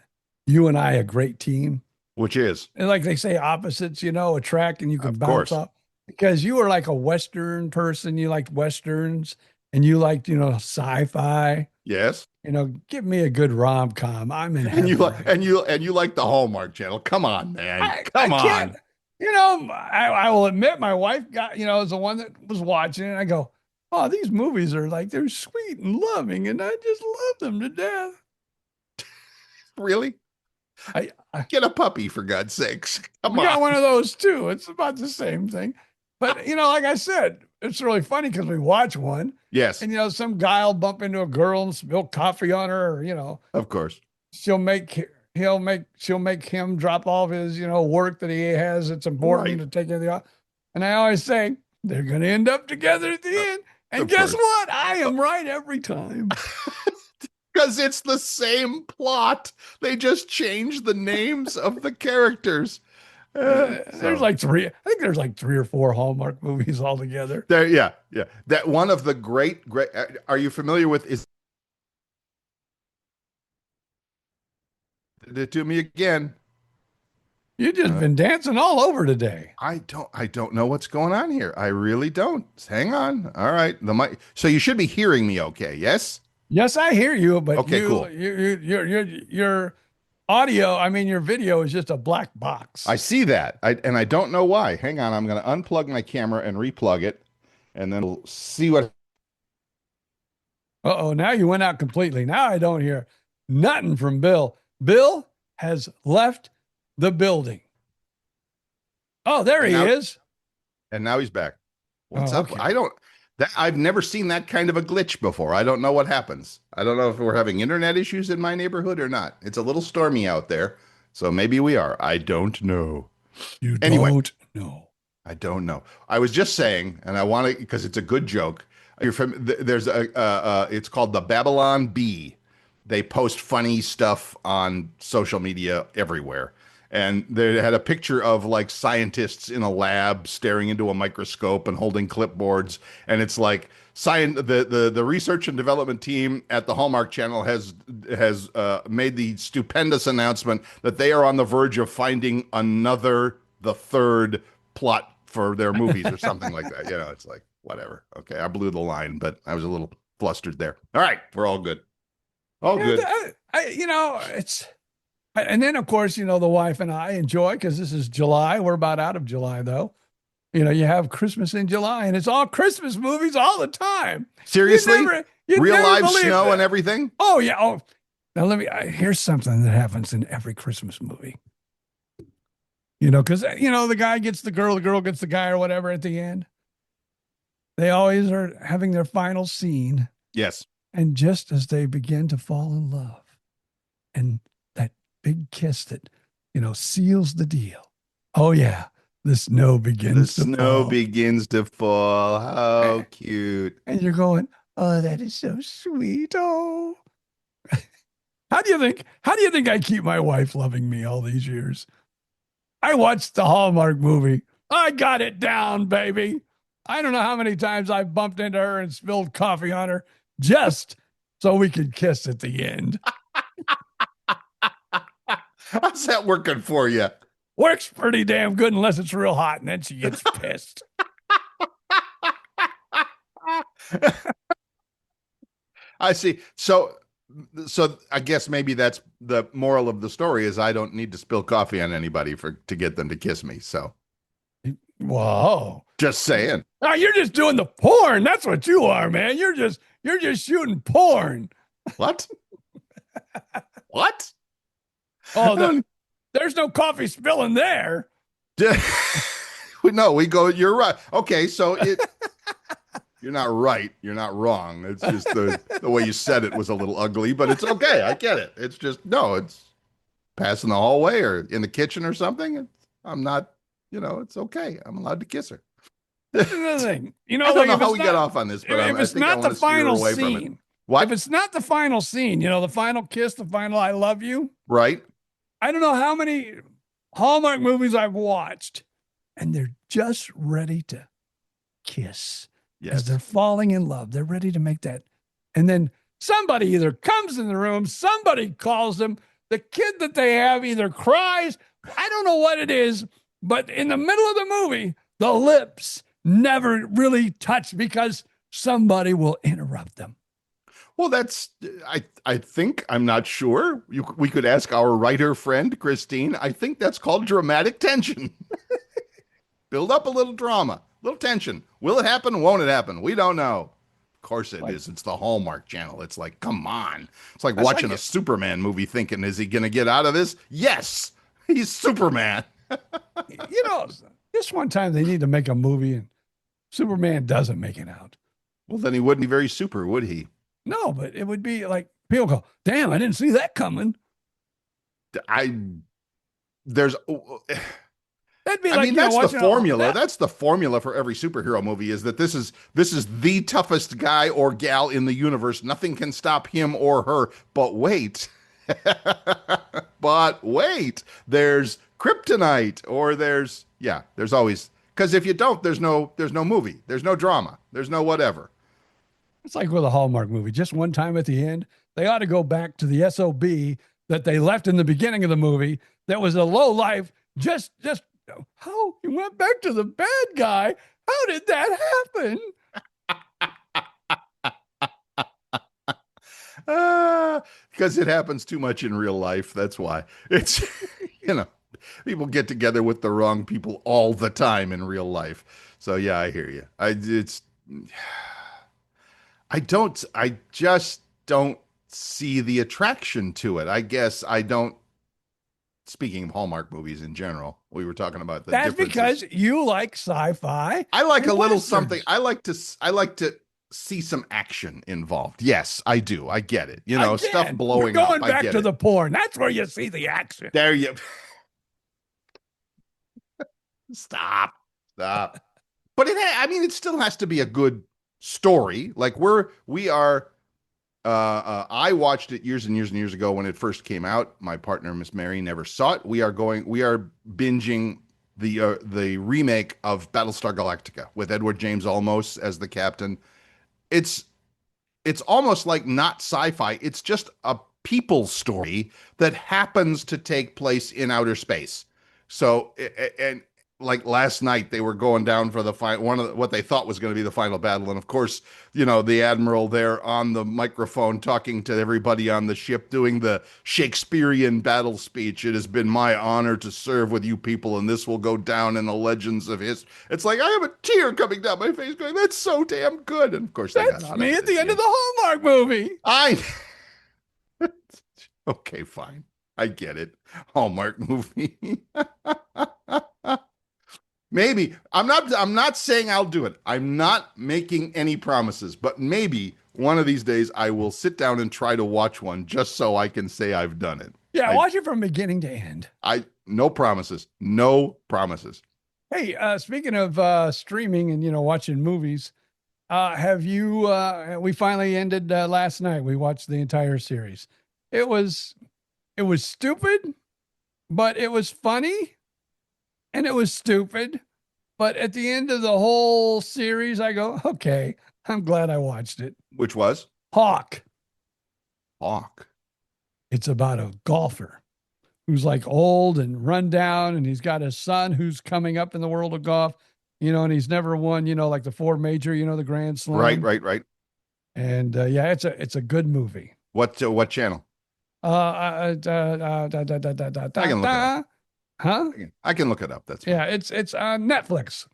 you and I a great team. which is, And like they say, opposites, attract and you can of bounce course, off because you were like a Western person. You liked Westerns and you liked, sci-fi. yes. Give me a good rom-com. I'm in And you heaven. like Right? and you like the Hallmark Channel. Come on, man. I Come can't, on. I will admit my wife got, is the one that was watching and I go, oh, these movies are like, they're sweet and loving and I just love them to death. Really? I Get a puppy for God's sakes. Come We got on. one of those too. It's about the same thing. But, like I said, it's really funny because we watch one Yes, and, some guy will bump into a girl and spill coffee on her or, of course. she'll make him drop off his, work that he has. It's important Right. to take care of the, and I always say they're going to end up together at the end. And of guess course. what? I am right every time. Because it's the same plot. They just change the names of the characters. There's like I think there's like three or four Hallmark movies altogether. There, yeah, yeah. That one of the great. Are you familiar with? Is it to me again? You've just been dancing all over today. I don't know what's going on here. I really don't. Hang on. All right. The mic. So you should be hearing me okay. Yes? Yes, I hear you, but Okay, cool. your audio, I mean, your video is just a black box. I see that. I don't know why. Hang on. I'm going to unplug my camera and replug it, and then we'll see what. Uh-oh, now you went out completely. Now I don't hear nothing from Bill. Bill has left the building. Oh, there he is. And now he's back. What's Oh, up? okay. I don't. I've never seen that kind of a glitch before. I don't know what happens. I don't know if we're having internet issues in my neighborhood or not. It's a little stormy out there, so maybe we are. I don't know. You Anyway. don't know. I don't know. I was just saying, and I want to because it's a good joke. You're from there's it's called the Babylon Bee. They post funny stuff on social media everywhere. And they had a picture of like scientists in a lab staring into a microscope and holding clipboards. And it's like the research and development team at the Hallmark Channel has made the stupendous announcement that they are on the verge of finding the third plot for their movies or something like that. It's like, whatever. Okay, I blew the line, but I was a little flustered there. All right, we're all good. All good. It's And then, of course, the wife and I enjoy, because this is July. We're about out of July, though. You have Christmas in July, and it's all Christmas movies all the time. Seriously? You'd Real never live believe snow that. and everything? Oh, yeah. Oh, now here's something that happens in every Christmas movie. Because, the guy gets the girl gets the guy, or whatever at the end. They always are having their final scene. Yes. And just as they begin to fall in love, and that big kiss that, seals the deal. Oh, yeah. The snow begins to fall. The snow begins to fall. How cute. And you're going, oh, that is so sweet. Oh. How do you think I keep my wife loving me all these years? I watched the Hallmark movie. I got it down, baby. I don't know how many times I've bumped into her and spilled coffee on her just so we could kiss at the end. How's that working for you? Works pretty damn good unless it's real hot, and then she gets pissed. I see. So I guess maybe that's the moral of the story, is I don't need to spill coffee on anybody to get them to kiss me. So, whoa. Just saying. Oh, you're just doing the porn. That's what you are, man. You're just shooting porn. What? What? Oh, there's no coffee spilling there. No, we go, you're right. Okay, so you're not right. You're not wrong. It's just the way you said it was a little ugly, but it's okay. I get it. It's just, no, it's passing the hallway or in the kitchen or something. I'm not, it's okay. I'm allowed to kiss her. That's the thing. I don't know how we got off on this, but if it's not the final scene, what? If it's not the final scene, the final kiss, the final I love you. Right. I don't know how many Hallmark movies I've watched, and they're just ready to kiss. Yes. As they're falling in love. They're ready to make that. And then somebody either comes in the room, somebody calls them, the kid that they have either cries. I don't know what it is, but in the middle of the movie, the lips never really touch because somebody will interrupt them. Well, that's, I think, I'm not sure. We could ask our writer friend, Christine. I think that's called dramatic tension. Build up a little drama, little tension. Will it happen? Won't it happen? We don't know. Of course it is. It's the Hallmark Channel. It's like, come on. It's like watching a Superman movie thinking, is he going to get out of this? Yes, he's Superman. This one time they need to make a movie and Superman doesn't make it out. Well, then he wouldn't be very super, would he? No, but it would be like people go, damn, I didn't see that coming. That'd be like, that's the formula. That's the formula for every superhero movie, is that this is the toughest guy or gal in the universe. Nothing can stop him or her. But wait, there's kryptonite, or there's always, because if you don't, there's no movie, there's no drama, there's no whatever. It's like with a Hallmark movie. Just one time at the end, they ought to go back to the SOB that they left in the beginning of the movie. That was a low life. Just how you went back to the bad guy. How did that happen? Because it happens too much in real life. That's why. It's, people get together with the wrong people all the time in real life. So yeah, I hear you. I just don't see the attraction to it. I guess I don't. Speaking of Hallmark movies in general, we were talking about the That's differences. because you like sci-fi. I like a little Westerns. something. I like to see some action involved. Yes, I do. I get it. Stuff blowing up. We're going back to the porn. That's where you see the action. There you. Stop. But it still has to be a good story. Like we are. I watched it years and years and years ago when it first came out. My partner, Miss Mary, never saw it. We are binging the remake of Battlestar Galactica with Edward James Olmos as the captain. It's almost like not sci-fi. It's just a people story that happens to take place in outer space. So, and like last night they were going down for the one of what they thought was going to be the final battle, and of course, the admiral there on the microphone talking to everybody on the ship, doing the Shakespearean battle speech. It has been my honor to serve with you people, and this will go down in the legends of history. It's like I have a tear coming down my face, going, "That's so damn good." And of course, they got That's out me of at it the end of the Hallmark movie. Okay, fine. I get it. Hallmark movie. Maybe I'm not saying I'll do it. I'm not making any promises, but maybe one of these days I will sit down and try to watch one just so I can say I've done it. Yeah, watch it from beginning to end. No promises. No promises. Hey, speaking of streaming and watching movies, have you we finally ended last night. We watched the entire series. It was stupid, but it was funny, and it was stupid. But at the end of the whole series, I go, okay, I'm glad I watched it. Which was? Hawk. It's about a golfer who's like old and run down, and he's got a son who's coming up in the world of golf, and he's never won, like the four major, the Grand Slam. Right. And yeah, it's a good movie. What channel? I can look it up. Huh? I can look it up. That's fine. Yeah, it's on Netflix.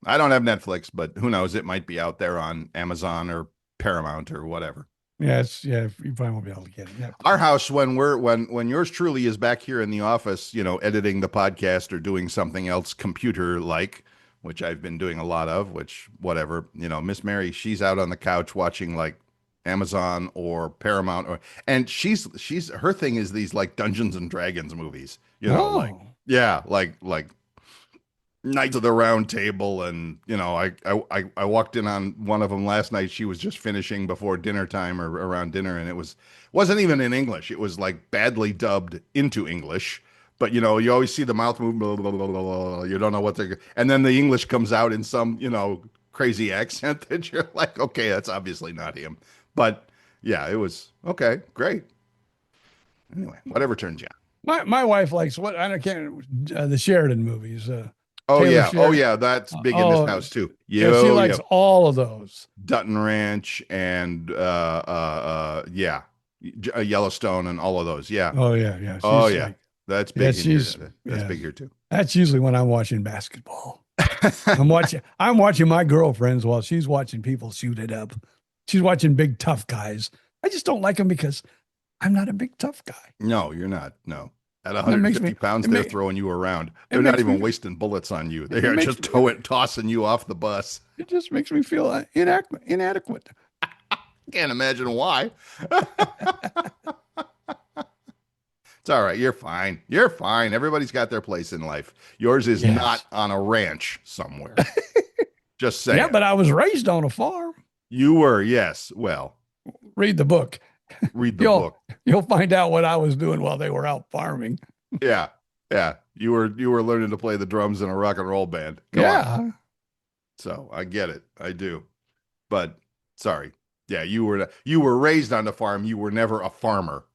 I don't have Netflix, but who knows? It might be out there on Amazon or Paramount or whatever. Yeah, you probably won't be able to get it. Netflix. Our house, when yours truly is back here in the office, editing the podcast or doing something else computer like, which I've been doing a lot of, which whatever, Miss Mary, she's out on the couch watching like Amazon or Paramount, and she's her thing is these like Dungeons and Dragons movies, like Knights of the Round Table, and I walked in on one of them last night. She was just finishing before dinner time or around dinner, and wasn't even in English. It was like badly dubbed into English, but you always see the mouth move, blah, blah, blah, blah, blah. You don't know what they're, and then the English comes out in some crazy accent that you're like, okay, that's obviously not him. But yeah, it was okay, great. Anyway, whatever turns you on. My wife likes the Sheridan movies. Oh yeah, that's big in this house too. She likes all of those. Dutton Ranch and Yellowstone and all of those. Yeah. Oh yeah. That's big. That's big here too. That's usually when I'm watching basketball. I'm watching my girlfriends while she's watching people shoot it up. She's watching big tough guys. I just don't like them because I'm not a big tough guy. No, you're not. No. At 150 pounds, they're throwing you around. They're not even wasting bullets on you. They are just tossing you off the bus. It just makes me feel inadequate. Can't imagine why. It's all right. You're fine. Everybody's got their place in life. Yours is not on a ranch somewhere. Just saying. Yeah, but I was raised on a farm. You were, yes. Well, read the book. Book. You'll find out what I was doing while they were out farming. Yeah. You were learning to play the drums in a rock and roll band. Come on. So I get it. I do. But sorry. Yeah, you were raised on the farm. You were never a farmer.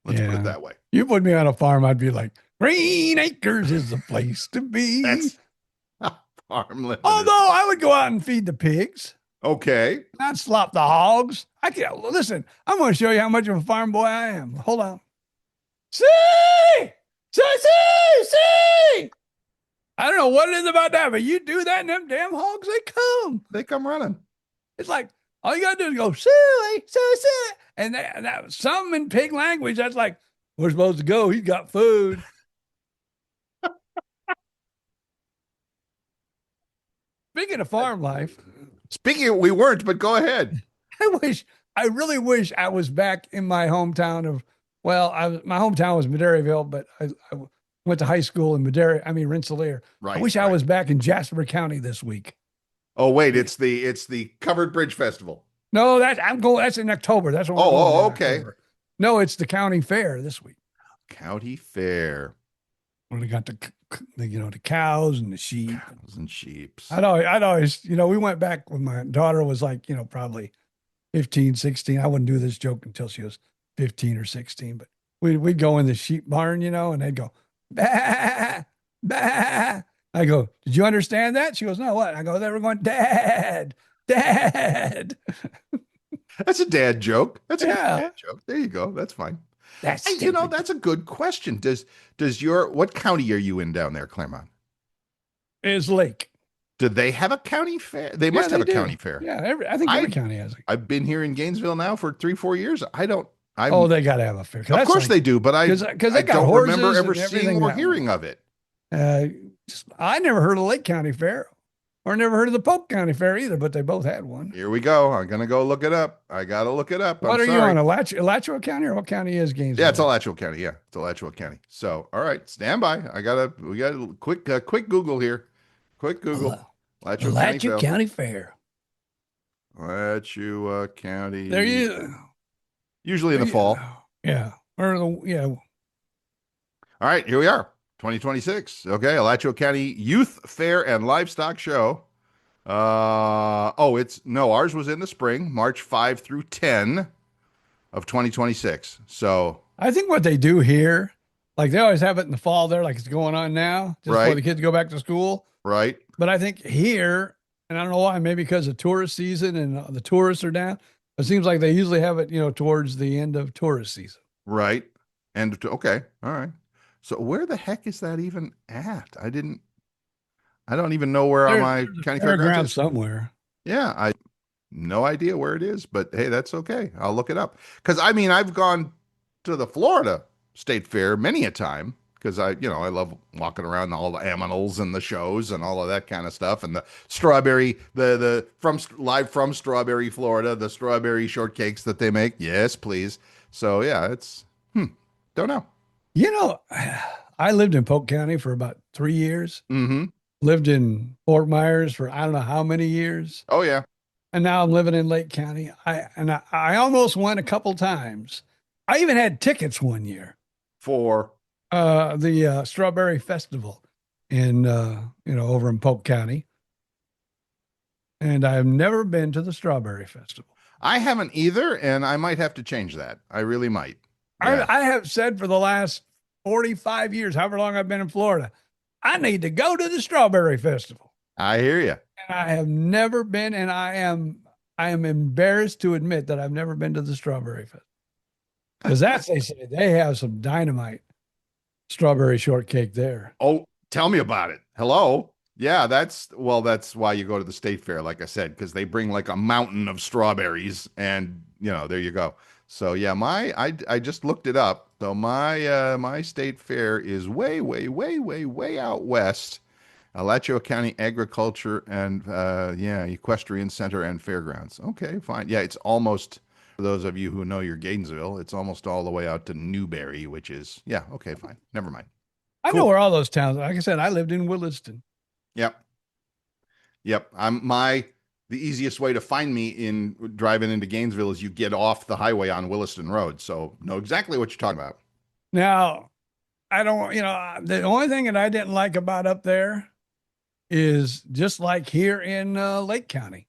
Let's put it that way. You put me on a farm, I'd be like, Green Acres is the place to be. That's farm living. Although I would go out and feed the pigs. Okay. Not slop the hogs. Listen, I'm going to show you how much of a farm boy I am. Hold on. See! I don't know what it is about that, but you do that and them damn hogs, they come running. It's like, all you got to do is go, silly. And that some in pig language, that's like, we're supposed to go. He's got food. Speaking of farm life. We weren't, but go ahead. I really wish I was back in my hometown my hometown was Maderaeville, but I went to high school in Rensselaer. Right. I wish I was back in Jasper County this week. Oh, wait, it's the Covered Bridge Festival. No, that's in October. That's what we're going okay. October. No, it's the county fair this week. County fair. When we got the cows and the sheep. Cows and sheep. I'd always, we went back when my daughter was like, probably 15, 16. I wouldn't do this joke until she was 15 or 16, but we'd go in the sheep barn, and they'd go, bah, bah. I go, did you understand that? She goes, no, what? I go, they were going, Dad, Dad. That's a dad joke. That's a good Yeah, dad joke. There you go. That's fine. that's Hey, stupid. that's a good question. What county are you in down there, Claremont? Is Lake. Do they have a county fair? They Yeah, must have they a county do. fair. Yeah, I think every I county has it. I've been here in Gainesville now for 3-4 years. Oh, I'm they got to have a fair. 'Cause of that's course like, they do, but because I they got don't remember horses ever and seeing everything or that hearing of it. uh, I never heard of Lake County Fair, or never heard of the Polk County Fair either. But they both had one. Here we go. I'm gonna go look it up. I gotta look it up. I'm What are you sorry. on? Alachua County, or what county is Gainesville? Yeah, it's Alachua County. Yeah, it's Alachua County. So, all right, stand by. We got a quick Google here. Quick Google. Alachua County Alachua Fair. County Fair. Alachua County. There you. Usually in the fall. Yeah. Or yeah. All right, here we are. 2026. Okay, Alachua County Youth Fair and Livestock Show. Ours was in the spring, March 5 through 10 of 2026. So, I think what they do here, like they always have it in the fall there, like it's going on now, just before Right. the kids go back to school. right, But I think here, and I don't know why, maybe because of tourist season and the tourists are down. It seems like they usually have it, towards the end of tourist season. right. And okay, all right. So where the heck is that even at? I don't even know where my There's a county fairground fairgrounds is. somewhere. Yeah, I no idea where it is, but hey, that's okay. I'll look it up. Because I've gone to the Florida State Fair many a time because I love walking around all the aminals and the shows and all of that kind of stuff and the strawberry, live from Strawberry, Florida, the strawberry shortcakes that they make. Yes, please. So yeah, it's don't know. I lived in Polk County for about 3 years. Mm-hmm. Lived in Fort Myers for I don't know how many years. Oh yeah. And now I'm living in Lake County. I almost went a couple times. I even had tickets one year. For The Strawberry Festival in over in Polk County. And I've never been to the Strawberry Festival. I haven't either, and I might have to change that. I really might. Yeah. I have said for the last 45 years, however long I've been in Florida, I need to go to the Strawberry Festival. I hear you. And I have never been, and I am embarrassed to admit that I've never been to the Strawberry Festival. Because they say they have some dynamite strawberry shortcake there. Oh, tell me about it. Hello. Yeah, that's why you go to the state fair, like I said, because they bring like a mountain of strawberries, and there you go. So yeah, I just looked it up. So my state fair is way, way, way, way, way out west, Alachua County Agriculture and Equestrian Center and Fairgrounds. Okay, fine. Yeah, it's almost, for those of you who know your Gainesville, it's almost all the way out to Newberry, which is okay, fine. Never mind. I know where all those towns. Like I said, I lived in Williston. Yep. The easiest way to find me in driving into Gainesville is you get off the highway on Williston Road. So know exactly what you're talking about. Now, I don't, the only thing that I didn't like about up there is just like here in Lake County.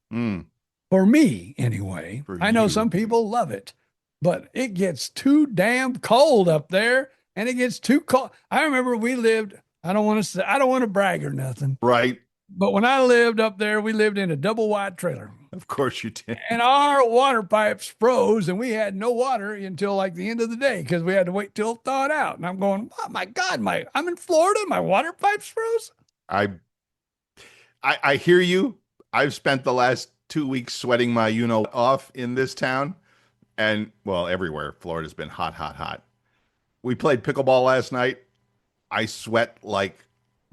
For me, anyway. I know some people love it, but it gets too damn cold up there, and it gets too cold. I remember we lived, I don't want to brag or nothing. Right. But when I lived up there, we lived in a double wide trailer. Of course you did. And our water pipes froze, and we had no water until like the end of the day because we had to wait till it thawed out. And I'm going, oh my God, I'm in Florida, my water pipes froze. I hear you. I've spent the last 2 weeks sweating my off in this town, and well, everywhere. Florida's been hot, hot, hot. We played pickleball last night. I sweat like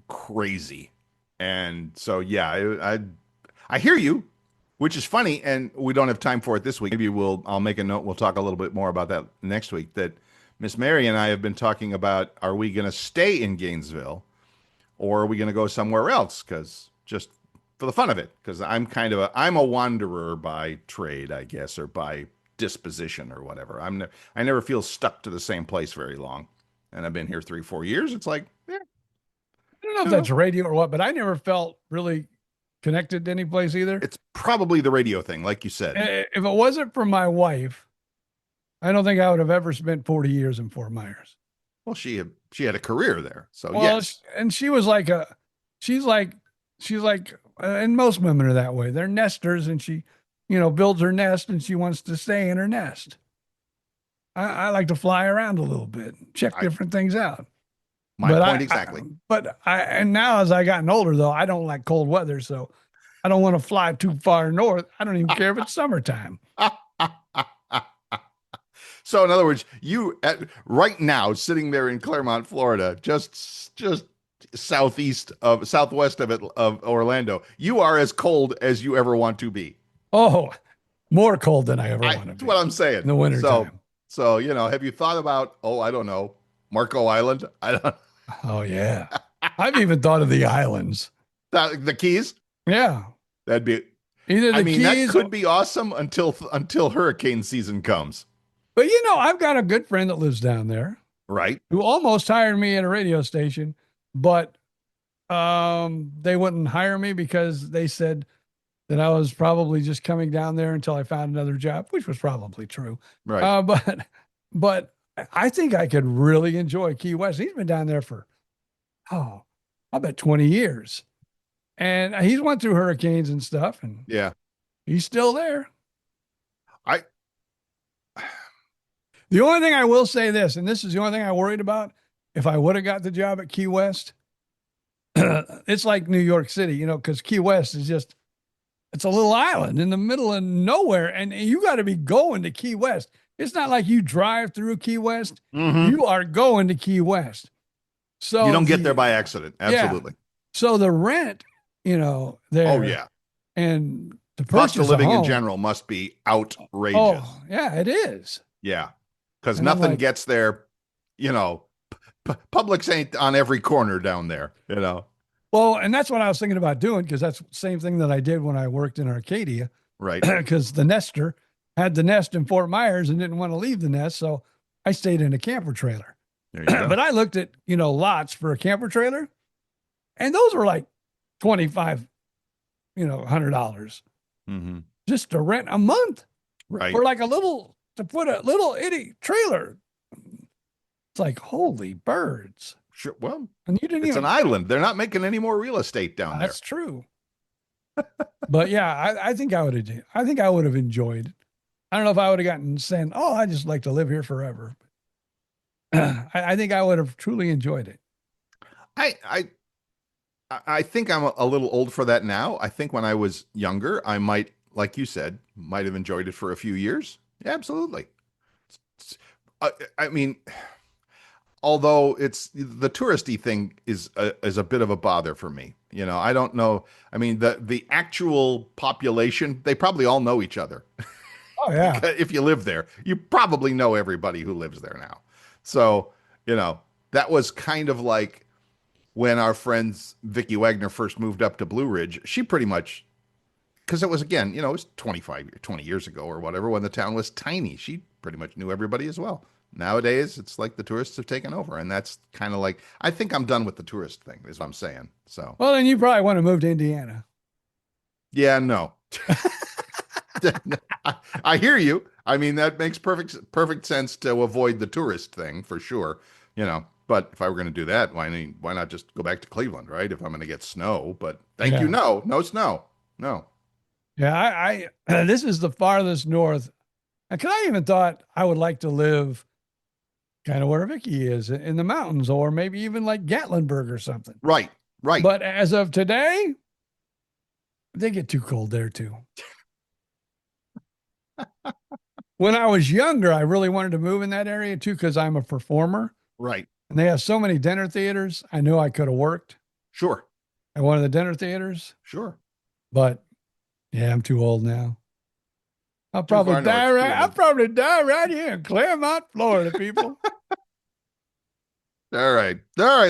crazy. And so, yeah, I hear you, which is funny. And we don't have time for it this week. Maybe I'll make a note. We'll talk a little bit more about that next week. That Miss Mary and I have been talking about, are we going to stay in Gainesville or are we going to go somewhere else? Because just for the fun of it, because I'm a wanderer by trade, I guess, or by disposition or whatever. I never feel stuck to the same place very long. And I've been here 3-4 years. It's like, I don't know if that's radio or what, but I never felt really connected to any place either. It's probably the radio thing, like you said. If it wasn't for my wife, I don't think I would have ever spent 40 years in Fort Myers. Well, she had a career there, so well, yes. And she was like she's like, and most women are that way. They're nesters, and she, builds her nest, and she wants to stay in her nest. I like to fly around a little bit, check I, different things out. my point exactly. And now as I gotten older, though, I don't like cold weather, so I don't want to fly too far north. I don't even care if it's summertime. So in other words, right now sitting there in Claremont, Florida, just southwest of Orlando, you are as cold as you ever want to be. Oh, more cold than I ever want to That's be what I'm saying. in the wintertime. So have you thought about, I don't know, Marco Island? I don't. Oh yeah, I've even thought of the islands. The Keys? Yeah, That'd be either the Keys. That could be awesome until hurricane season comes. But I've got a good friend that lives down there, Right. who almost hired me at a radio station, but they wouldn't hire me because they said that I was probably just coming down there until I found another job, which was probably true. Right. But I think I could really enjoy Key West. He's been down there for, I bet 20 years. And he's went through hurricanes and stuff, and Yeah. he's still there. I The only thing I will say this, and this is the only thing I worried about, if I would have got the job at Key West, it's like New York City, because Key West is just, it's a little island in the middle of nowhere. And you got to be going to Key West. It's not like you drive through Key West. Mhm. You are going to Key West. So you don't get there by accident. Absolutely. Yeah. So the rent, there. Oh yeah. And the Cost of living in home, general must be outrageous. Oh, yeah, it is. Yeah. Because And I'm nothing like- gets there, Publix ain't on every corner down there, Well, and that's what I was thinking about doing, because that's the same thing that I did when I worked in Arcadia, Right. because the nester had the nest in Fort Myers and didn't want to leave the nest. So I stayed in a camper trailer. There you go. But I looked at, lots for a camper trailer, and those were like $25, $100 Mm-hmm. just to rent a month Right. for to put a little itty trailer. It's like, holy birds. Sure. Well, And you didn't it's even, an island. They're not making any more real estate down there. that's true. But yeah, I think I would have enjoyed it. I don't know if I would have gotten saying, oh, I just like to live here forever. I think I would have truly enjoyed it. I think I'm a little old for that now. I think when I was younger, I might, like you said, might have enjoyed it for a few years. Yeah, absolutely. I mean, although it's the touristy thing is a bit of a bother for me. I don't know. I mean, the actual population, they probably all know each other. Oh yeah. If you live there, you probably know everybody who lives there now. So, that was kind of like when our friends Vicky Wagner first moved up to Blue Ridge. She pretty much, because it was, again, it was 20 years ago or whatever, when the town was tiny. She pretty much knew everybody as well. Nowadays, it's like the tourists have taken over. And that's kind of like, I think I'm done with the tourist thing, is what I'm saying. So, Well, then you probably want to move to Indiana. yeah, no. I hear you. I mean, that makes perfect sense to avoid the tourist thing for sure. But if I were going to do that, why not just go back to Cleveland, right? If I'm going to get snow, but thank you. No snow. No. Yeah. I this is the farthest north. And I even thought I would like to live kind of where Vicky is, in the mountains, or maybe even like Gatlinburg or something. Right. But as of today, they get too cold there too. When I was younger, I really wanted to move in that area too, because I'm a performer. Right. And they have so many dinner theaters. I knew I could have worked Sure. at one of the dinner theaters. Sure. But yeah, I'm too old now. I'll far probably north, die too right. I'll old. probably die right here in Claremont, Florida, people. All right,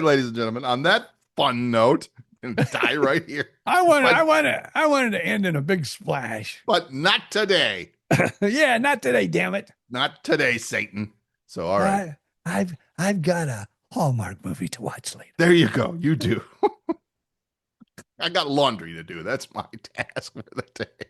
ladies and gentlemen. On that fun note, and die right here. I wanted to end in a big splash. But not today. Yeah, not today, damn it. Not today, Satan. So, all right. I've got a Hallmark movie to watch later. There you go. You do. I got laundry to do. That's my task for the day.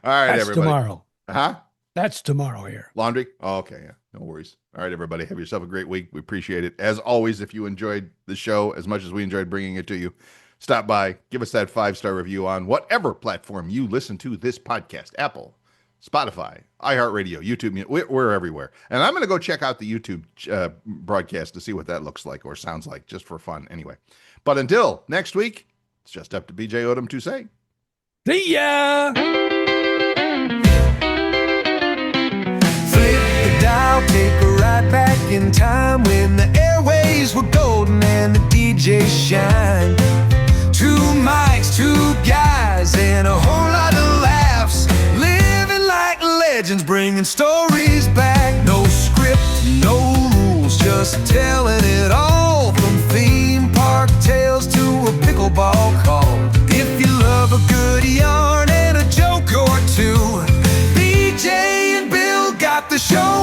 All right, That's everybody. tomorrow. Huh? That's tomorrow here. Laundry? Oh, okay. Yeah. No worries. All right, everybody. Have yourself a great week. We appreciate it. As always, if you enjoyed the show as much as we enjoyed bringing it to you, stop by, give us that 5-star review on whatever platform you listen to this podcast. Apple, Spotify, iHeartRadio, YouTube. We're everywhere. And I'm going to go check out the YouTube broadcast to see what that looks like or sounds like, just for fun anyway. But until next week, it's just up to BJ Odom to say. See ya! I'll take a ride back in time when the airways were golden and the DJ shined. 2 mics, 2 guys, and a whole lot of laughs. Living like legends, bringing stories back. No script, no rules, just telling it all. From theme park tales to a pickleball call. If you love a good yarn and a joke or two, BJ and Bill got the show